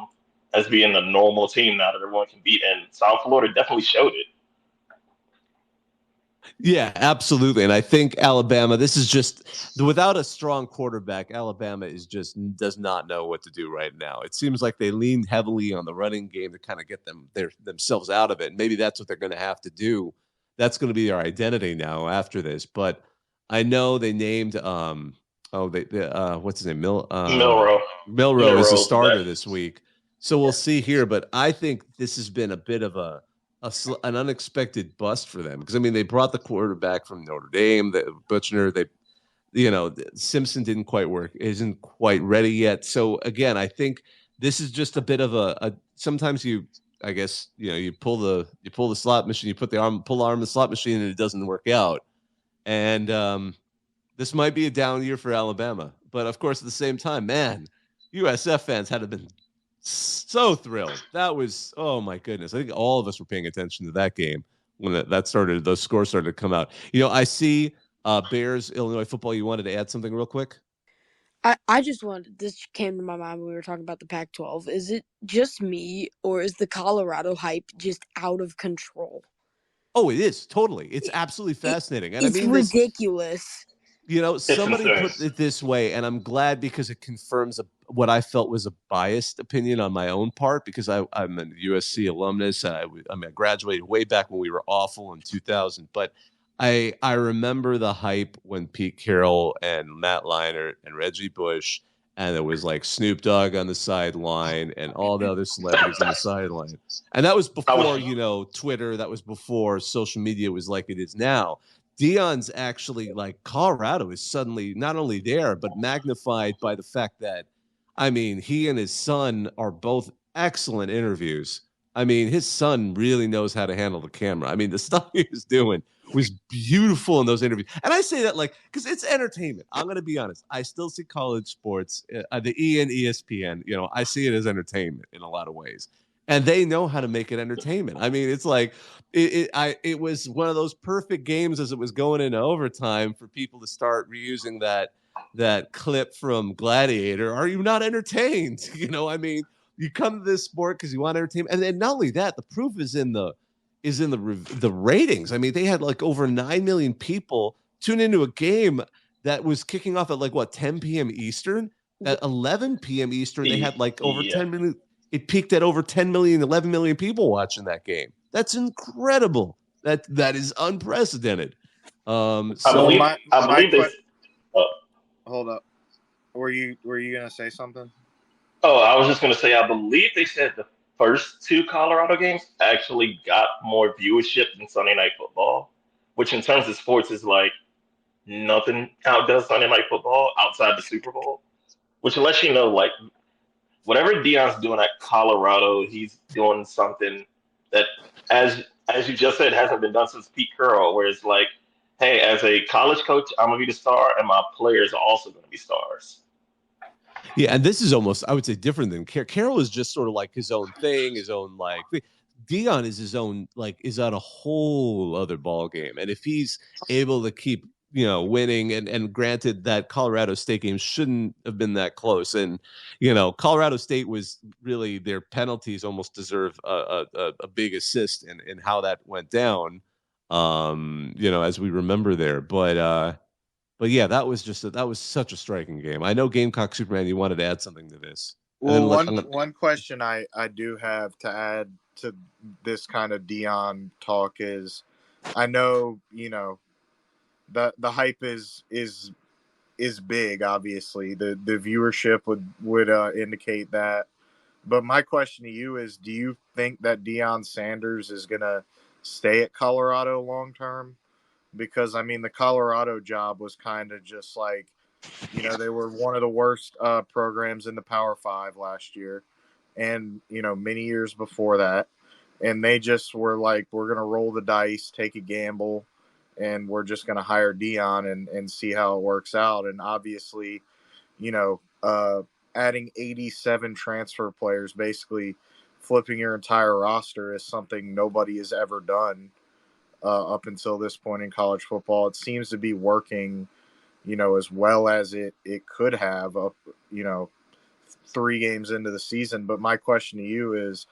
as being a normal team now that everyone can beat, and South Florida definitely showed it. Yeah, absolutely. And I think Alabama, this is just without a strong quarterback, Alabama is just does not know what to do right now. It seems like they leaned heavily on the running game to kind of get themselves out of it. And maybe that's what they're going to have to do. That's going to be their identity now after this. But I know they named what's his name? Milrow. Milrow is the Milrow's back. starter this week. So we'll see here, but I think this has been a bit of an unexpected bust for them because I mean they brought the quarterback from Notre Dame, the Butchner. Simpson didn't quite work, isn't quite ready yet. So again, I think this is just a bit of a sometimes I guess you pull the slot machine, you pull the arm in the slot machine, and it doesn't work out. And this might be a down year for Alabama, but of course at the same time, man, USF fans had been so thrilled. That was, oh my goodness. I think all of us were paying attention to that game when those scores started to come out. I see Bears, Illinois football. You wanted to add something real quick? I just wanted, this came to my mind when we were talking about the Pac-12. Is it just me, or is the Colorado hype just out of control? Oh, it is totally. It's absolutely fascinating, and it's ridiculous. Somebody put it this way, and I'm glad because it confirms what I felt was a biased opinion on my own part because I'm a USC alumnus. I graduated way back when we were awful in 2000, but I remember the hype when Pete Carroll and Matt Leinart and Reggie Bush, and it was like Snoop Dogg on the sideline and all the other celebrities on the sideline. And that was before, Twitter. That was before social media was like it is now. Deion's actually like Colorado is suddenly not only there, but magnified by the fact that, I mean, he and his son are both excellent interviews. I mean, his son really knows how to handle the camera. I mean, the stuff he was doing was beautiful in those interviews. And I say that because it's entertainment. I'm going to be honest. I still see college sports, the E and ESPN, I see it as entertainment in a lot of ways. And they know how to make it entertainment. I mean, it's like it was one of those perfect games as it was going into overtime for people to start reusing that clip from Gladiator. Are you not entertained? I mean, you come to this sport because you want entertainment, and then not only that, the proof is in the ratings. I mean, they had like over 9 million people tune into a game that was kicking off at 10 p.m. Eastern. At 11 p.m. Eastern, they had like over 10 million. It peaked at over 10 million, 11 million people watching that game. That's incredible. That is unprecedented. Hold up. Were you gonna say something? Oh, I was just gonna say I believe they said the first two Colorado games actually got more viewership than Sunday Night Football, which in terms of sports is like nothing outdoes Sunday Night Football outside the Super Bowl, which lets you know like whatever Deion's doing at Colorado, he's doing something that, as you just said, hasn't been done since Pete Carroll, where it's like, hey, as a college coach, I'm going to be the star, and my players are also going to be stars. Yeah, and this is almost, I would say, different than Carroll is just sort of like his own thing, his own like. Deion is his own is on a whole other ball game, and if he's able to keep winning, and granted that Colorado State game shouldn't have been that close, and Colorado State was really, their penalties almost deserve a big assist in how that went down, as we remember there, but yeah, that was such a striking game. I know Gamecock Superman, you wanted to add something to this. Well, one question I do have to add to this kind of Deion talk is, I know the hype is big. Obviously, the viewership would indicate that. But my question to you is, do you think that Deion Sanders is gonna stay at Colorado long term? Because I mean, the Colorado job was kind of just like, they were one of the worst programs in the Power Five last year, and many years before that, and they just were like, we're gonna roll the dice, take a gamble, and we're just gonna hire Deion and see how it works out. And obviously, adding 87 transfer players, basically flipping your entire roster, is something nobody has ever done up until this point in college football. It seems to be working as well as it could have up, 3 games into the season. But my question to you is,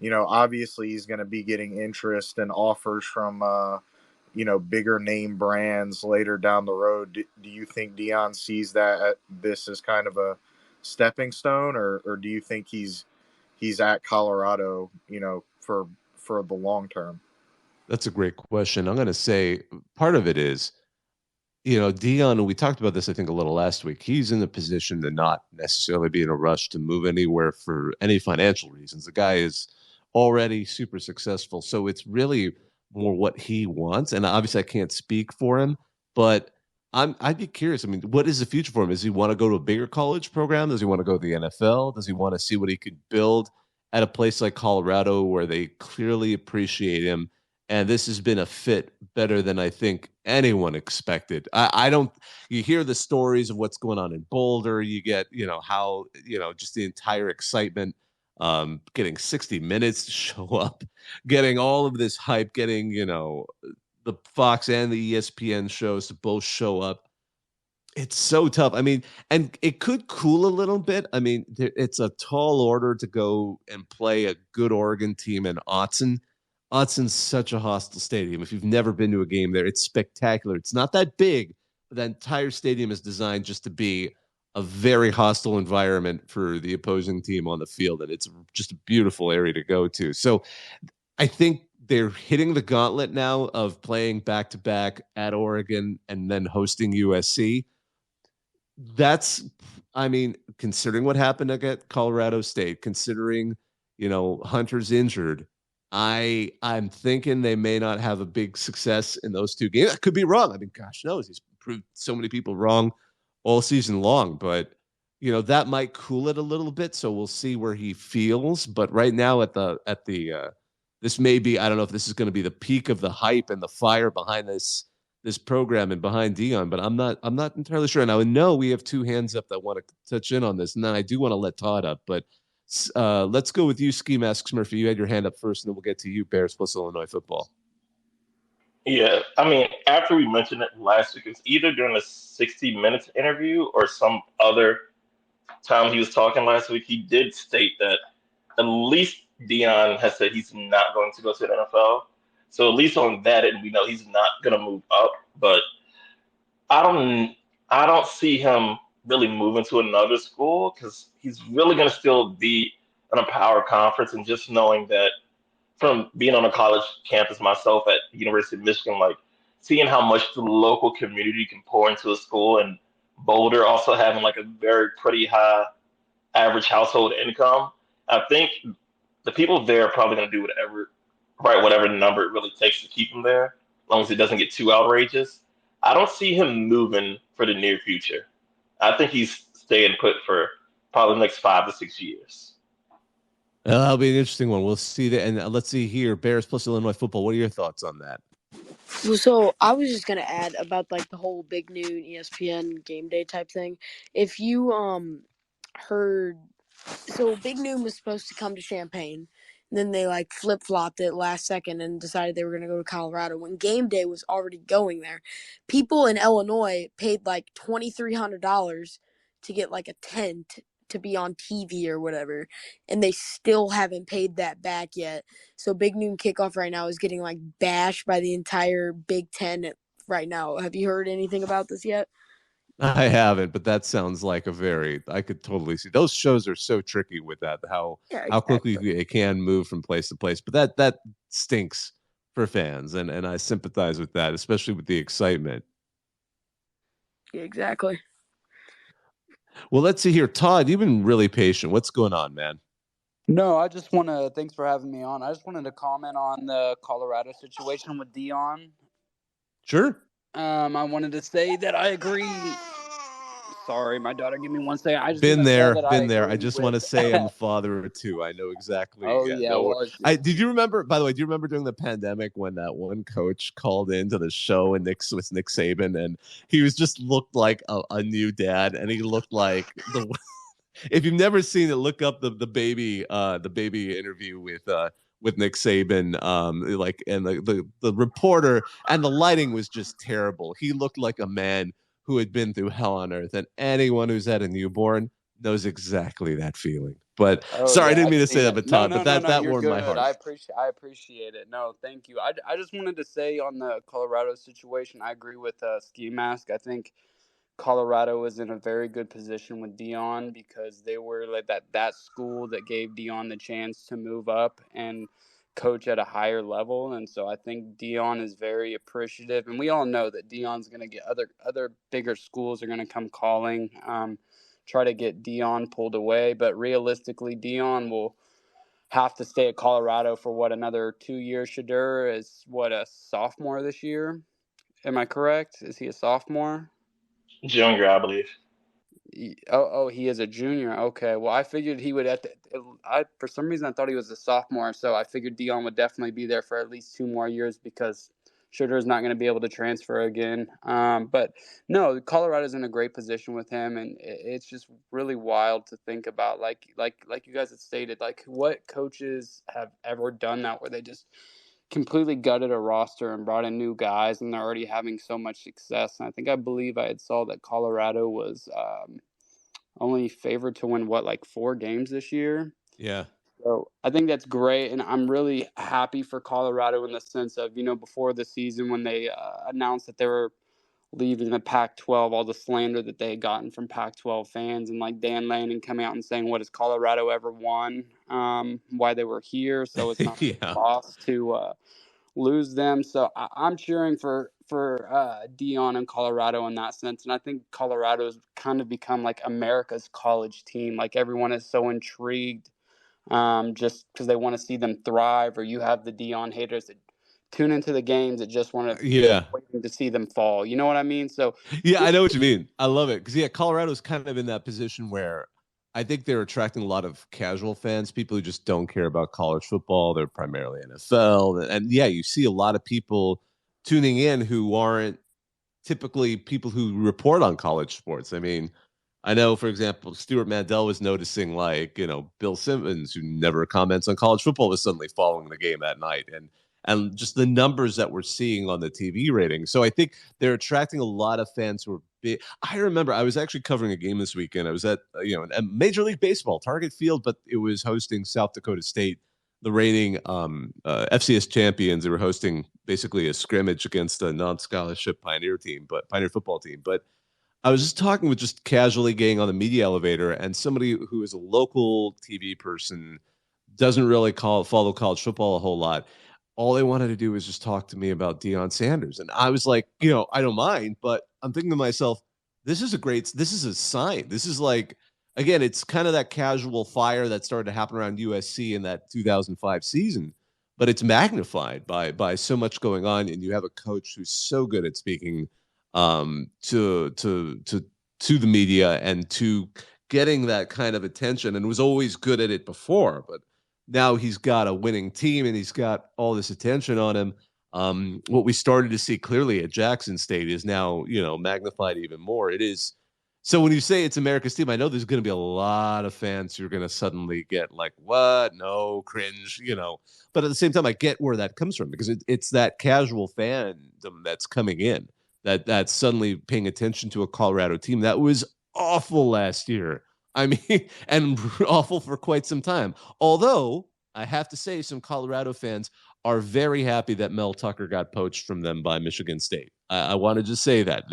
obviously he's going to be getting interest and offers from, bigger name brands later down the road. Do you think Dion sees this as kind of a stepping stone, or do you think he's at Colorado, for the long term? That's a great question. I'm going to say part of it is, Dion, we talked about this, I think, a little last week. He's in a position to not necessarily be in a rush to move anywhere for any financial reasons. The guy is already super successful. So it's really more what he wants. And obviously, I can't speak for him, but I'd be curious. I mean, what is the future for him? Does he want to go to a bigger college program? Does he want to go to the NFL? Does he want to see what he could build at a place like Colorado where they clearly appreciate him? And this has been a fit better than I think anyone expected. I don't. You hear the stories of what's going on in Boulder. You get, how, just the entire excitement, getting 60 Minutes to show up, getting all of this hype, getting, the Fox and the ESPN shows to both show up. It's so tough. I mean, and it could cool a little bit. I mean, it's a tall order to go and play a good Oregon team in Autzen. Autzen's such a hostile stadium. If you've never been to a game there, it's spectacular. It's not that big, but that entire stadium is designed just to be a very hostile environment for the opposing team on the field, and it's just a beautiful area to go to. So I think they're hitting the gauntlet now of playing back to back at Oregon and then hosting USC. That's, I mean, considering what happened at Colorado State, considering, Hunter's injured, I'm thinking they may not have a big success in those two games. I could be wrong. I mean, gosh knows, he's proved so many people wrong all season long, but that might cool it a little bit. So we'll see where he feels. But right now this may be, I don't know if this is going to be the peak of the hype and the fire behind this program and behind Dion, but I'm not entirely sure. And I know we have two hands up that want to touch in on this, and then I do want to let Todd up, but let's go with you, Ski Masks Murphy. You had your hand up first, and then we'll get to you, Bears plus Illinois football. Yeah, I mean, after we mentioned it last week, it was either during the 60 Minutes interview or some other time he was talking last week. He did state that at least Dion has said he's not going to go to the NFL. So at least on that end, we know he's not going to move up. But I don't see him really moving to another school because he's really going to still be in a power conference. And just knowing that from being on a college campus myself at the University of Michigan, like seeing how much the local community can pour into a school, and Boulder also having like a very pretty high average household income, I think the people there are probably going to do whatever number it really takes to keep him there, as long as it doesn't get too outrageous. I don't see him moving for the near future. I think he's staying put for probably the next 5 to 6 years. That'll be an interesting one. We'll see that. And let's see here, Bears plus Illinois football. What are your thoughts on that? Well, so I was just gonna add about like the whole Big Noon ESPN game day type thing. If you heard, so Big Noon was supposed to come to Champaign, and then they like flip flopped it last second and decided they were gonna go to Colorado when game day was already going there. People in Illinois paid like $2,300 to get like a tent to be on TV or whatever, and they still haven't paid that back yet. So Big Noon kickoff right now is getting like bashed by the entire Big Ten right now. Have you heard anything about this yet? I haven't, but that sounds like I could totally see. Those shows are so tricky with that, Yeah, how quickly exactly. it can move from place to place. But that stinks for fans, and I sympathize with that, especially with the excitement. Yeah, exactly. Well, let's see here. Todd, you've been really patient. What's going on, man? No, I just want to, thanks for having me on. I just wanted to comment on the Colorado situation with Dion. Sure. I wanted to say that I agree. Sorry, my daughter, give me 1 second. I just Been want to say there, that been there. I just want to say I'm a father of two. I know exactly. Oh, yeah. No, Well, did you remember, by the way, do you remember during the pandemic when that one coach called into the show with Nick Saban, and he was just looked like a new dad, and he looked like if you've never seen it, look up the baby interview with Nick Saban, and the reporter, and the lighting was just terrible. He looked like a man who had been through hell on earth, and anyone who's had a newborn knows exactly that feeling. But Oh sorry, I yeah, didn't I've mean to seen say that, it. but No, Todd, no, but no, that no. that You're warmed my good. heart. I appreciate it. No, thank you. I just wanted to say on the Colorado situation, I agree with Ski Mask. I think Colorado was in a very good position with Dion because they were like that school that gave Dion the chance to move up and coach at a higher level. And so I think Dion is very appreciative, and we all know that Dion's going to get other bigger schools are going to come calling, try to get Dion pulled away. But realistically, Dion will have to stay at Colorado for another 2 years. Shadur is a sophomore this year. Am I correct? Is he a sophomore? Junior, I believe. He is a junior. Okay. Well, I figured he would for some reason I thought he was a sophomore, so I figured Dion would definitely be there for at least 2 more years because Schroeder's not going to be able to transfer again. But no, Colorado's in a great position with him, and it's just really wild to think about. Like you guys had stated, like what coaches have ever done that where they just completely gutted a roster and brought in new guys, and they're already having so much success. And I believe I had saw that Colorado was only favored to win like 4 games this year. Yeah. So I think that's great, and I'm really happy for Colorado in the sense of before the season when they announced that they were leaving the Pac-12, all the slander that they had gotten from Pac-12 fans, and like Dan Lanning coming out and saying, "What has Colorado ever won? Why they were here? So it's not a Yeah. loss to." Lose them. So I'm cheering for Dion and Colorado in that sense, and I think Colorado's kind of become like America's college team. Like everyone is so intrigued, just because they want to see them thrive. Or you have the Dion haters that tune into the games that just want to Yeah. waiting to see them fall. You know what I mean? So Yeah, I know what you mean. I love it because Colorado's kind of in that position where I think they're attracting a lot of casual fans, people who just don't care about college football. They're primarily NFL, and yeah, you see a lot of people tuning in who aren't typically people who report on college sports. I mean, I know, for example, Stuart Mandel was noticing, like, Bill Simmons, who never comments on college football, was suddenly following the game that night, and just the numbers that we're seeing on the TV ratings. So I think they're attracting a lot of fans who are big. I remember I was actually covering a game this weekend. I was at a Major League Baseball, Target Field, but it was hosting South Dakota State, the reigning FCS champions. They were hosting basically a scrimmage against a non-scholarship Pioneer football team. But I was just talking with just casually getting on the media elevator, and somebody who is a local TV person doesn't really follow college football a whole lot. All they wanted to do was just talk to me about Deion Sanders, and I was like, I don't mind, but I'm thinking to myself, this is a sign. This is like, again, it's kind of that casual fire that started to happen around USC in that 2005 season, but it's magnified by so much going on, and you have a coach who's so good at speaking to the media and to getting that kind of attention, and was always good at it before, but now he's got a winning team and he's got all this attention on him. What we started to see clearly at Jackson State is now, magnified even more. It is. So when you say it's America's team, I know there's going to be a lot of fans who are going to suddenly get like, what? No, cringe, But at the same time, I get where that comes from because it's that casual fandom that's coming in that's suddenly paying attention to a Colorado team that was awful last year. I mean, and awful for quite some time. Although I have to say, some Colorado fans are very happy that Mel Tucker got poached from them by Michigan State. I want to just say that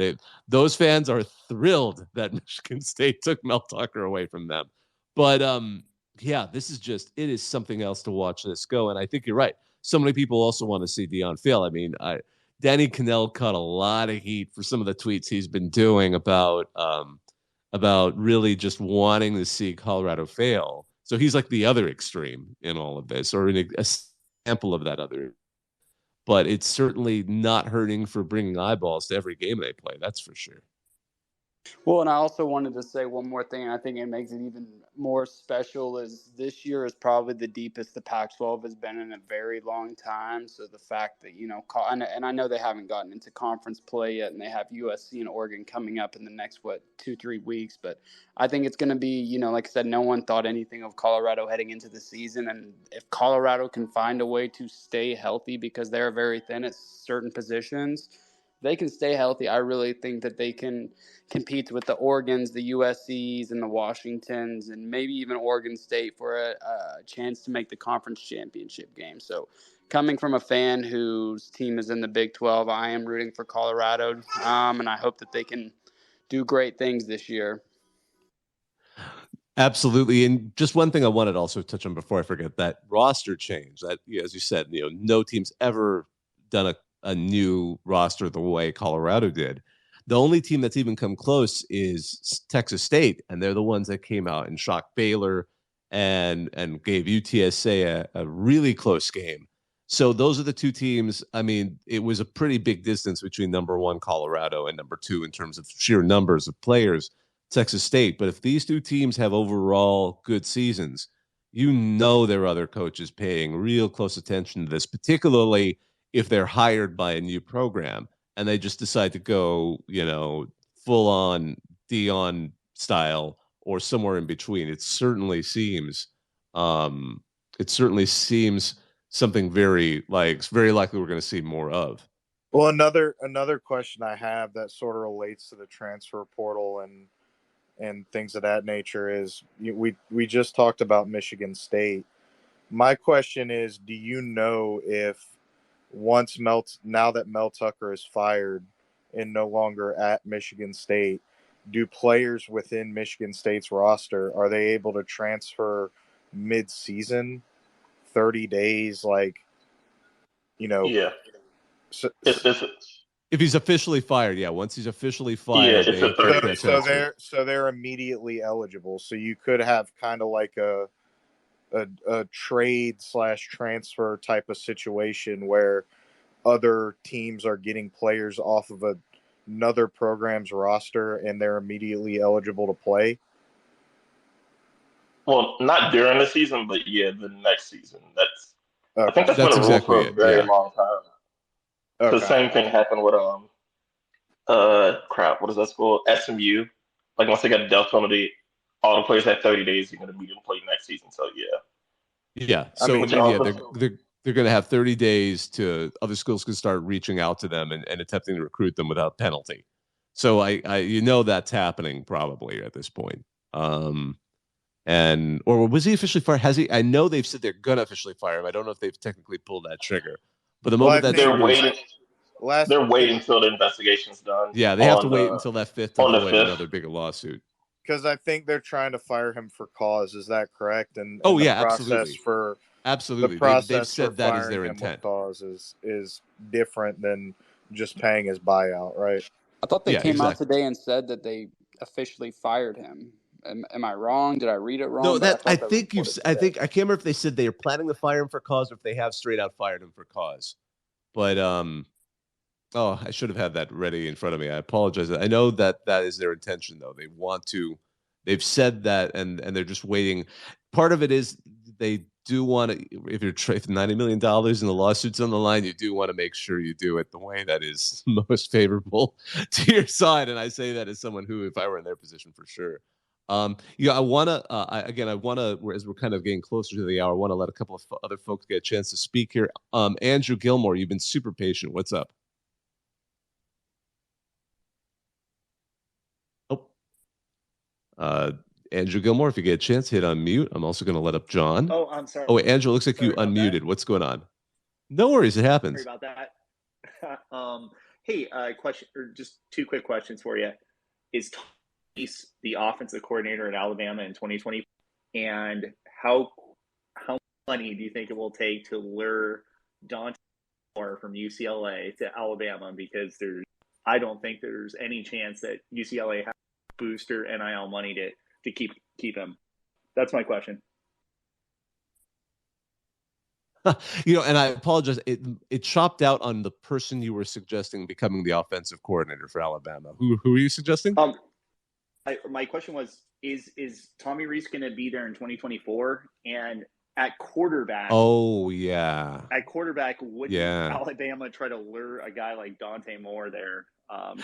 those fans are thrilled that Michigan State took Mel Tucker away from them. But yeah, it is something else to watch this go. And I think you're right. So many people also want to see Dion fail. I mean, Danny Cannell caught a lot of heat for some of the tweets he's been doing about really just wanting to see Colorado fail. So he's like the other extreme in all of this, or a sample of that other. But it's certainly not hurting for bringing eyeballs to every game they play. That's for sure. Well, and I also wanted to say one more thing. I think it makes it even more special is this year is probably the deepest the Pac-12 has been in a very long time. So the fact that, and I know they haven't gotten into conference play yet, and they have USC and Oregon coming up in the next, 2-3 weeks. But I think it's going to be, like I said, no one thought anything of Colorado heading into the season. And if Colorado can find a way to stay healthy because they're very thin at certain positions, they can stay healthy, I really think that they can compete with the Oregons, the USCs, and the Washingtons, and maybe even Oregon State for a chance to make the conference championship game. So coming from a fan whose team is in the Big 12, I am rooting for Colorado, and I hope that they can do great things this year. Absolutely. And just one thing I wanted to also touch on before I forget, that roster change that, as you said, no team's ever done a new roster the way Colorado did. The only team that's even come close is Texas State, and they're the ones that came out and shocked Baylor and gave UTSA a really close game. So those are the two teams. I mean, it was a pretty big distance between number one Colorado and number two in terms of sheer numbers of players, Texas State. But if these two teams have overall good seasons, their other coaches paying real close attention to this, particularly if they're hired by a new program and they just decide to go, full on Dion style or somewhere in between. It certainly seems something very likely we're going to see more of. Well, another question I have that sort of relates to the transfer portal and things of that nature is we just talked about Michigan State. My question is, do you know if now that Mel Tucker is fired and no longer at Michigan State, do players within Michigan State's roster, are they able to transfer mid-season, 30 days, Yeah. So, if he's officially fired, once he's officially fired, it's a 30 so they're immediately eligible. So you could have kind of like a trade / transfer type of situation where other teams are getting players off of another program's roster and they're immediately eligible to play. Well, not during the season, but the next season. I think that's been a rule exactly for a very long time. Okay. The same thing happened with what is that school? SMU. Like once they got a death penalty, all the players had 30 days. You're going to be able to play next season. So So they're going to have 30 days to other schools can start reaching out to them and attempting to recruit them without penalty. So I that's happening probably at this point. Or was he officially fired? I know they've said they're going to officially fire him. I don't know if they've technically pulled that trigger. But the moment that they're waiting. They're waiting until the investigation's done. Yeah, they have to wait until that 5th to avoid another bigger lawsuit. Because I think they're trying to fire him for cause. Is that correct? And absolutely. The process they've said that is their him intent. Cause is different than just paying his buyout, right? I thought they came out today and said that they officially fired him. Am I wrong? Did I read it wrong? No, I think I can't remember if they said they are planning to fire him for cause or if they have straight out fired him for cause. But I should have had that ready in front of me. I apologize. I know that is their intention, though. They've said that, and they're just waiting. Part of it is they do want to, if you're $90 million and the lawsuit's on the line, you do want to make sure you do it the way that is most favorable to your side. And I say that as someone who, if I were in their position, for sure. I want to, as we're kind of getting closer to the hour, I want to let a couple of other folks get a chance to speak here. Andrew Gilmore, you've been super patient. What's up? Andrew Gilmore, if you get a chance, hit unmute. I'm also going to let up John. Oh, I'm sorry. Oh, wait, Andrew, looks like you unmuted. What's going on? No worries, it happens. Sorry about that. Hey, question, or just two quick questions for you. Is Tom the offensive coordinator at Alabama in 2020? And how money do you think it will take to lure Dante Moore from UCLA to Alabama? Because I don't think there's any chance that UCLA has booster NIL money to keep him. That's my question. And I apologize. It chopped out on the person you were suggesting becoming the offensive coordinator for Alabama. Who are you suggesting? My question was: Is Tommy Rees going to be there in 2024? And at quarterback? Oh yeah. At quarterback, would Alabama try to lure a guy like Dante Moore there? I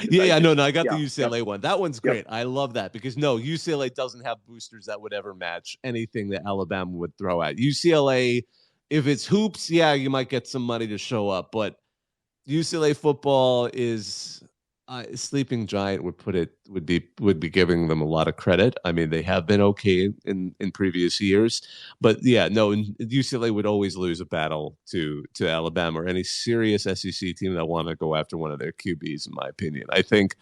got the UCLA one. That one's great. I love that because UCLA doesn't have boosters that would ever match anything that Alabama would throw at UCLA. If it's hoops, you might get some money to show up, but UCLA football is sleeping giant would be giving them a lot of credit. I mean, they have been okay in previous years, but yeah, no, UCLA would always lose a battle to Alabama or any serious SEC team that want to go after one of their QBs. In my opinion, I think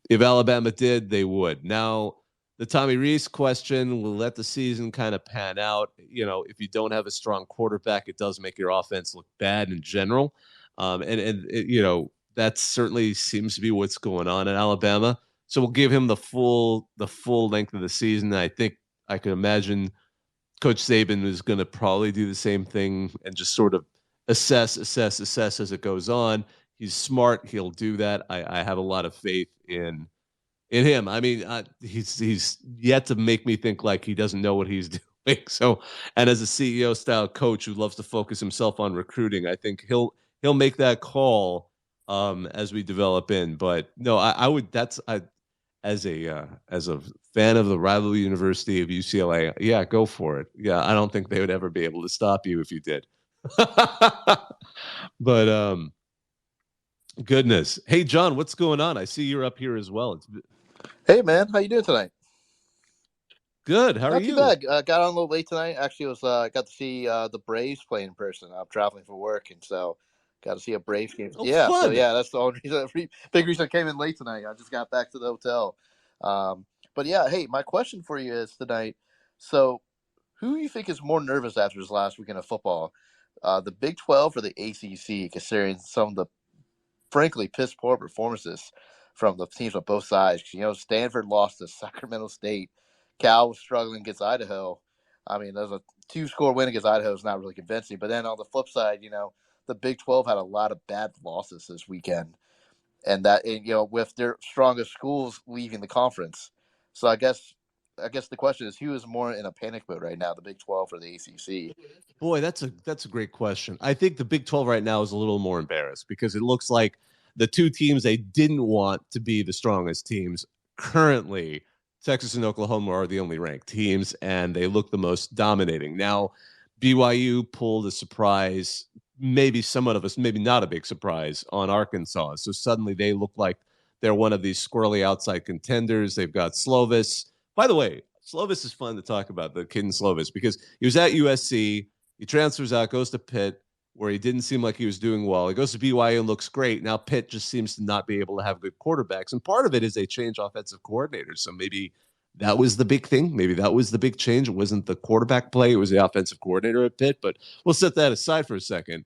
if Alabama did, they would. Now, the Tommy Rees question will let the season kind of pan out. You know, if you don't have a strong quarterback, it does make your offense look bad in general. You know, that certainly seems to be what's going on in Alabama. So we'll give him the full length of the season. I think I can imagine Coach Saban is going to probably do the same thing and just sort of assess as it goes on. He's smart. He'll do that. I have a lot of faith in him. I mean, he's yet to make me think like he doesn't know what he's doing. So, and as a CEO style coach who loves to focus himself on recruiting, I think he'll make that call as we develop in. But no, I would. As a fan of the rival university of UCLA, yeah, go for it. Yeah, I don't think they would ever be able to stop you if you did. But goodness, hey John, what's going on? I see you're up here as well. It's Hey man, how you doing tonight? good. How are Not too you? bad. Got on a little late tonight. Actually, was got to see the Braves play in person. I'm traveling for work, and so got to see a Braves game. Oh, Yeah, so fun. yeah, that's the only reason, big reason I came in late tonight. I just got back to the hotel. But yeah, hey, my question for you is tonight. So, who do you think is more nervous after this last weekend of football, the Big 12 or the ACC? Considering some of the frankly piss poor performances from the teams on both sides. You know, Stanford lost to Sacramento State. Cal was struggling against Idaho. I mean, there's a 2-score win against Idaho is not really convincing. But then on the flip side, you know, the Big 12 had a lot of bad losses this weekend, and you know, with their strongest schools leaving the conference. So I guess the question is, who is more in a panic mode right now, the Big 12 or the ACC? Boy, that's a great question. I think the Big 12 right now is a little more embarrassed because it looks like the two teams they didn't want to be the strongest teams currently, Texas and Oklahoma, are the only ranked teams, and they look the most dominating. Now, BYU pulled a surprise, maybe somewhat of a, maybe not a big surprise on Arkansas. So suddenly they look like they're one of these squirrely outside contenders. They've got Slovis. By the way, Slovis is fun to talk about, the kid in Slovis, because he was at USC. He transfers out, goes to Pitt, where he didn't seem like he was doing well. He goes to BYU and looks great. Now Pitt just seems to not be able to have good quarterbacks. And part of it is they change offensive coordinators. So maybe that was the big thing. Maybe that was the big change. It wasn't the quarterback play. It was the offensive coordinator at Pitt. But we'll set that aside for a second.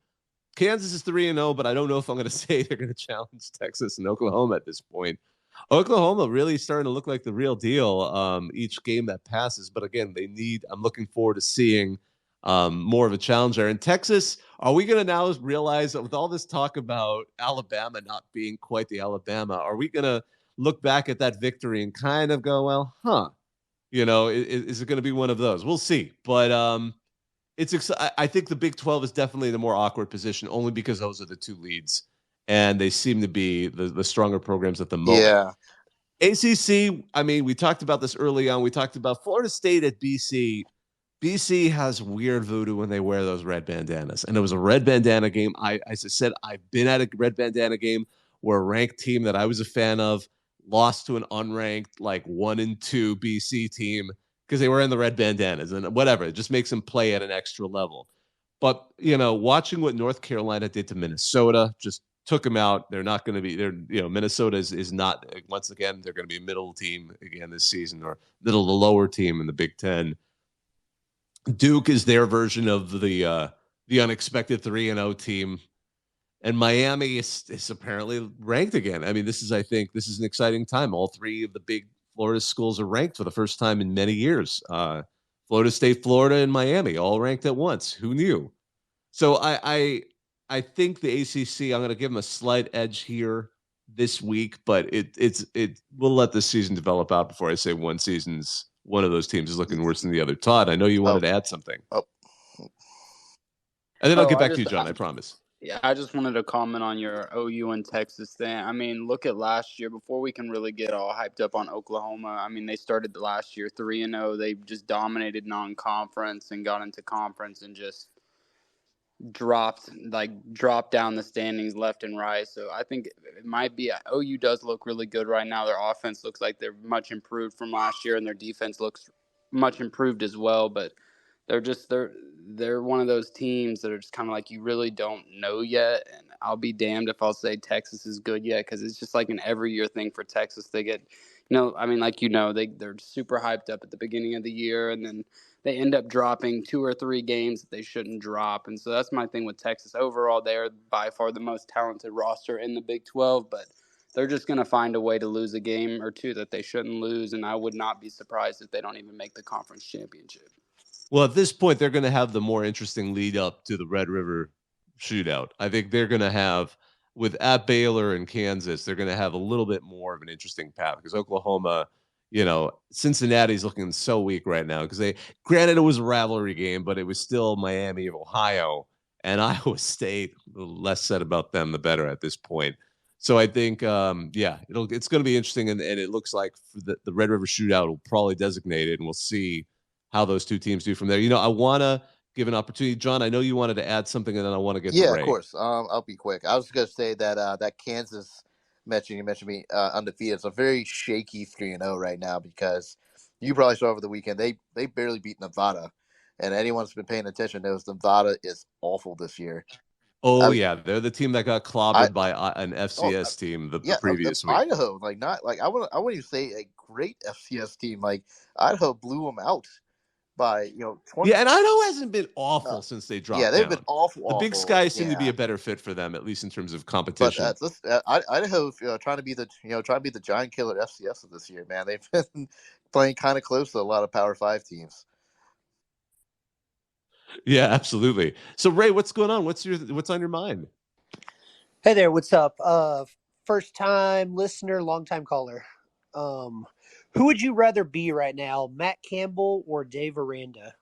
Kansas is 3-0, but I don't know if I'm going to say they're going to challenge Texas and Oklahoma at this point. Oklahoma really starting to look like the real deal each game that passes. But again, I'm looking forward to seeing more of a challenger. And Texas, are we going to now realize that with all this talk about Alabama not being quite the Alabama, are we going to look back at that victory and kind of go, well, you know, is it going to be one of those? We'll see. But I think the Big 12 is definitely the more awkward position only because those are the two leads. And they seem to be the stronger programs at the moment. Yeah. ACC, I mean, we talked about this early on. We talked about Florida State at BC. BC has weird voodoo when they wear those red bandanas. And it was a red bandana game. As I said, I've been at a red bandana game where a ranked team that I was a fan of lost to an unranked, like 1 and 2 BC team because they were in the red bandanas and whatever. It just makes them play at an extra level. But, you know, watching what North Carolina did to Minnesota just took them out. They're not going to be there. You know, Minnesota is not, once again, they're going to be a middle team again this season, or middle to lower team in the Big Ten. Duke is their version of the unexpected 3-0 team, and Miami is apparently ranked again. I mean, I think this is an exciting time. All three of the big Florida schools are ranked for the first time in many years. Florida State, Florida, and Miami all ranked at once. Who knew? So I think the ACC, I'm going to give them a slight edge here this week, but we'll let this season develop out before I say one of those teams is looking worse than the other. Todd, I know you wanted to add something. And then I'll get back to you, John, I promise. Yeah, I just wanted to comment on your OU and Texas thing. I mean, look at last year. Before we can really get all hyped up on Oklahoma, I mean, they started last year 3-0. They just dominated non-conference and got into conference and just dropped down the standings left and right. So I think it might be OU does look really good right now. Their offense looks like they're much improved from last year, and their defense looks much improved as well. But they're one of those teams that are just kind of like you really don't know yet. And I'll be damned if I'll say Texas is good yet, because it's just like an every year thing for Texas. They get, they're super hyped up at the beginning of the year, and then they end up dropping 2 or 3 games that they shouldn't drop. And so that's my thing with Texas. Overall, they're by far the most talented roster in the Big 12, but they're just going to find a way to lose a game or two that they shouldn't lose, and I would not be surprised if they don't even make the conference championship. Well, at this point, they're going to have the more interesting lead up to the Red River shootout. I think they're going to have, with at Baylor and Kansas, they're going to have a little bit more of an interesting path because Oklahoma, Cincinnati's looking so weak right now because granted, it was a rivalry game, but it was still Miami of Ohio and Iowa State. The less said about them, the better at this point. So I think, it's going to be interesting, and it looks like the Red River shootout will probably designate it, and we'll see how those two teams do from there. I want to give an opportunity. John, I know you wanted to add something, and then I want to get to Ray. Yeah, of course. I'll be quick. I was going to say that Kansas you mentioned me undefeated. It's a very shaky 3-0 right now because you probably saw over the weekend they barely beat Nevada, and anyone who's been paying attention knows Nevada is awful this year. Oh, they're the team that got clobbered by an FCS team the previous week. Idaho, I wouldn't even say a great FCS team. Like Idaho blew them out by 20. Yeah, and Idaho hasn't been awful since they dropped. Yeah, they've down. been awful. The Big Sky seem to be a better fit for them, at least in terms of competition. But Idaho's trying to be the giant killer FCS of this year. Man, they've been playing kind of close to a lot of Power 5 teams. Yeah, absolutely. So Ray, what's going on? What's on your mind? Hey there, what's up? First time listener, long time caller. Who would you rather be right now, Matt Campbell or Dave Aranda?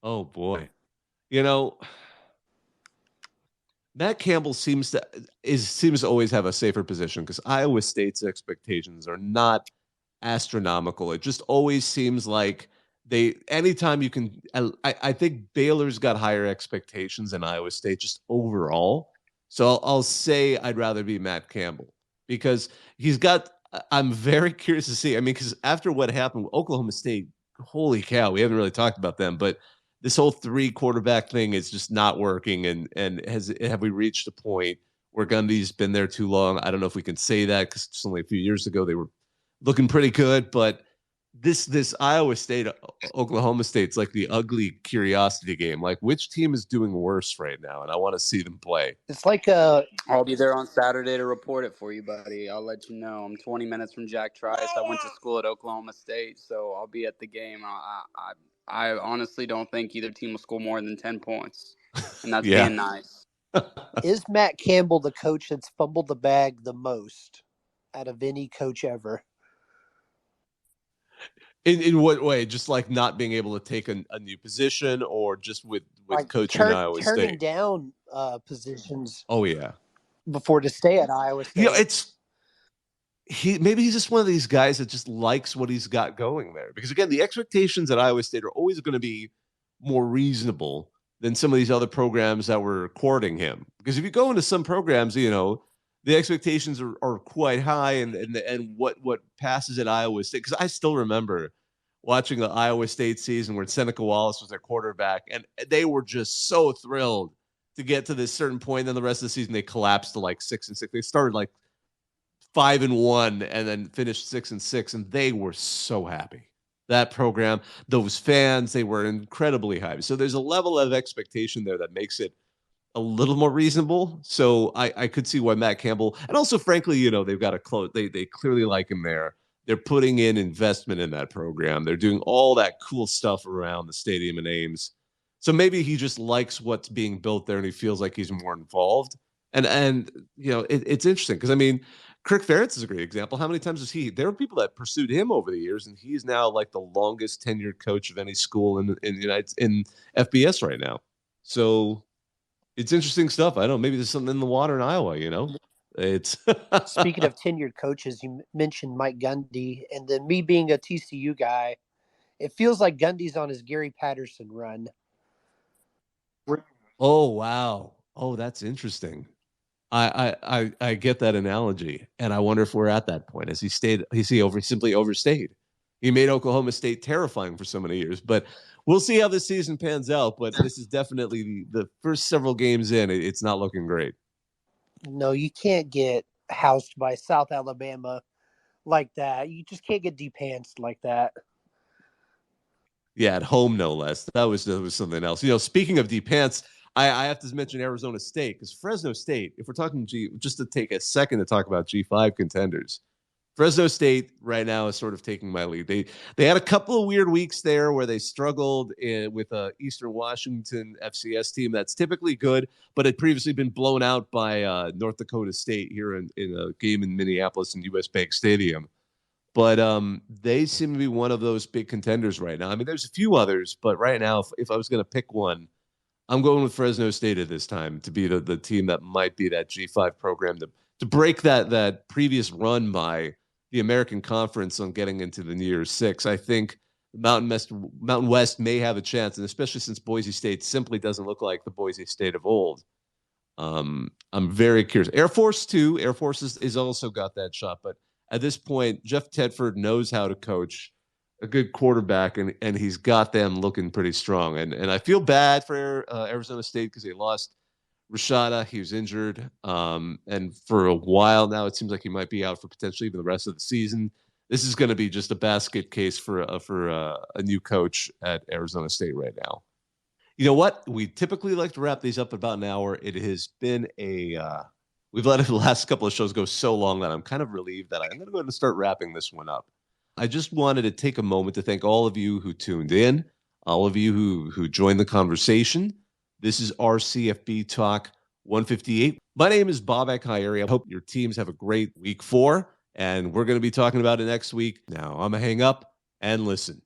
Oh boy. Matt Campbell seems to always have a safer position because Iowa State's expectations are not astronomical. It just always seems like anytime you can, I think Baylor's got higher expectations than Iowa State just overall. So I'll say I'd rather be Matt Campbell because I'm very curious to see. I mean, because after what happened with Oklahoma State, holy cow, we haven't really talked about them, but this whole 3 quarterback thing is just not working. And have we reached a point where Gundy's been there too long? I don't know if we can say that because just only a few years ago they were looking pretty good, but this Iowa State, Oklahoma State's like the ugly curiosity game. Like, which team is doing worse right now? And I want to see them play. It's like I'll be there on Saturday to report it for you, buddy. I'll let you know. I'm 20 minutes from Jack Trice. I went to school at Oklahoma State, so I'll be at the game. I honestly don't think either team will score more than 10 points, and that's being nice. Is Matt Campbell the coach that's fumbled the bag the most out of any coach ever? In what way? Just like not being able to take a new position, or just with like coaching Iowa State? Turning down positions. Oh yeah, before to stay at Iowa State. Maybe he's just one of these guys that just likes what he's got going there. Because again, the expectations at Iowa State are always going to be more reasonable than some of these other programs that were courting him. Because if you go into some programs, the expectations are quite high, and what passes at Iowa State. Because I still remember watching the Iowa State season where Seneca Wallace was their quarterback, and they were just so thrilled to get to this certain point. Then the rest of the season they collapsed to like 6-6. They started like 5-1 and then finished 6-6, and they were so happy. That program, those fans, they were incredibly happy. So there's a level of expectation there that makes it a little more reasonable. So I could see why Matt Campbell, and also frankly, they've got a close. They clearly like him there. They're putting in investment in that program. They're doing all that cool stuff around the stadium in Ames. So maybe he just likes what's being built there, and he feels like he's more involved. And it's interesting because I mean, Kirk Ferentz is a great example. How many times was he? There were people that pursued him over the years, and he's now like the longest tenured coach of any school in FBS right now. So it's interesting stuff. I don't know. Maybe there's something in the water in Iowa. It's Speaking of tenured coaches, you mentioned Mike Gundy, and then me being a TCU guy, it feels like Gundy's on his Gary Patterson run. Oh, wow. Oh, that's interesting. I get that analogy, and I wonder if we're at that point. Has he simply overstayed? He made Oklahoma State terrifying for so many years, but we'll see how this season pans out. But this is definitely the first several games in. It's not looking great. No, you can't get housed by South Alabama like that. You just can't get depantsed like that. Yeah, at home no less. That was something else. Speaking of deep pants, I have to mention Arizona State because Fresno State. If we're talking just to take a second to talk about G5 contenders, Fresno State right now is sort of taking my lead. They had a couple of weird weeks there where they struggled with a Eastern Washington FCS team that's typically good, but had previously been blown out by North Dakota State here in a game in Minneapolis in US Bank Stadium. But they seem to be one of those big contenders right now. I mean, there's a few others, but right now, if I was going to pick one, I'm going with Fresno State at this time to be the team that might be that G5 program to break that previous run by the American Conference on getting into the New Year's Six. I think Mountain West may have a chance, and especially since Boise State simply doesn't look like the Boise State of old. I'm very curious. Air Force too. Air Force is also got that shot, but at this point, Jeff Tedford knows how to coach a good quarterback, and he's got them looking pretty strong. And I feel bad for Arizona State because they lost Rashada. He was injured, and for a while now, it seems like he might be out for potentially even the rest of the season. This is going to be just a basket case for a new coach at Arizona State right now. You know what? We typically like to wrap these up about an hour. It has been we've let the last couple of shows go so long that I'm kind of relieved that I'm going to go ahead and start wrapping this one up. I just wanted to take a moment to thank all of you who tuned in, all of you who joined the conversation. This is our CFB Talk 158. My name is Bob Akhieri. I hope your teams have a great week 4, and we're going to be talking about it next week. Now, I'm going to hang up and listen.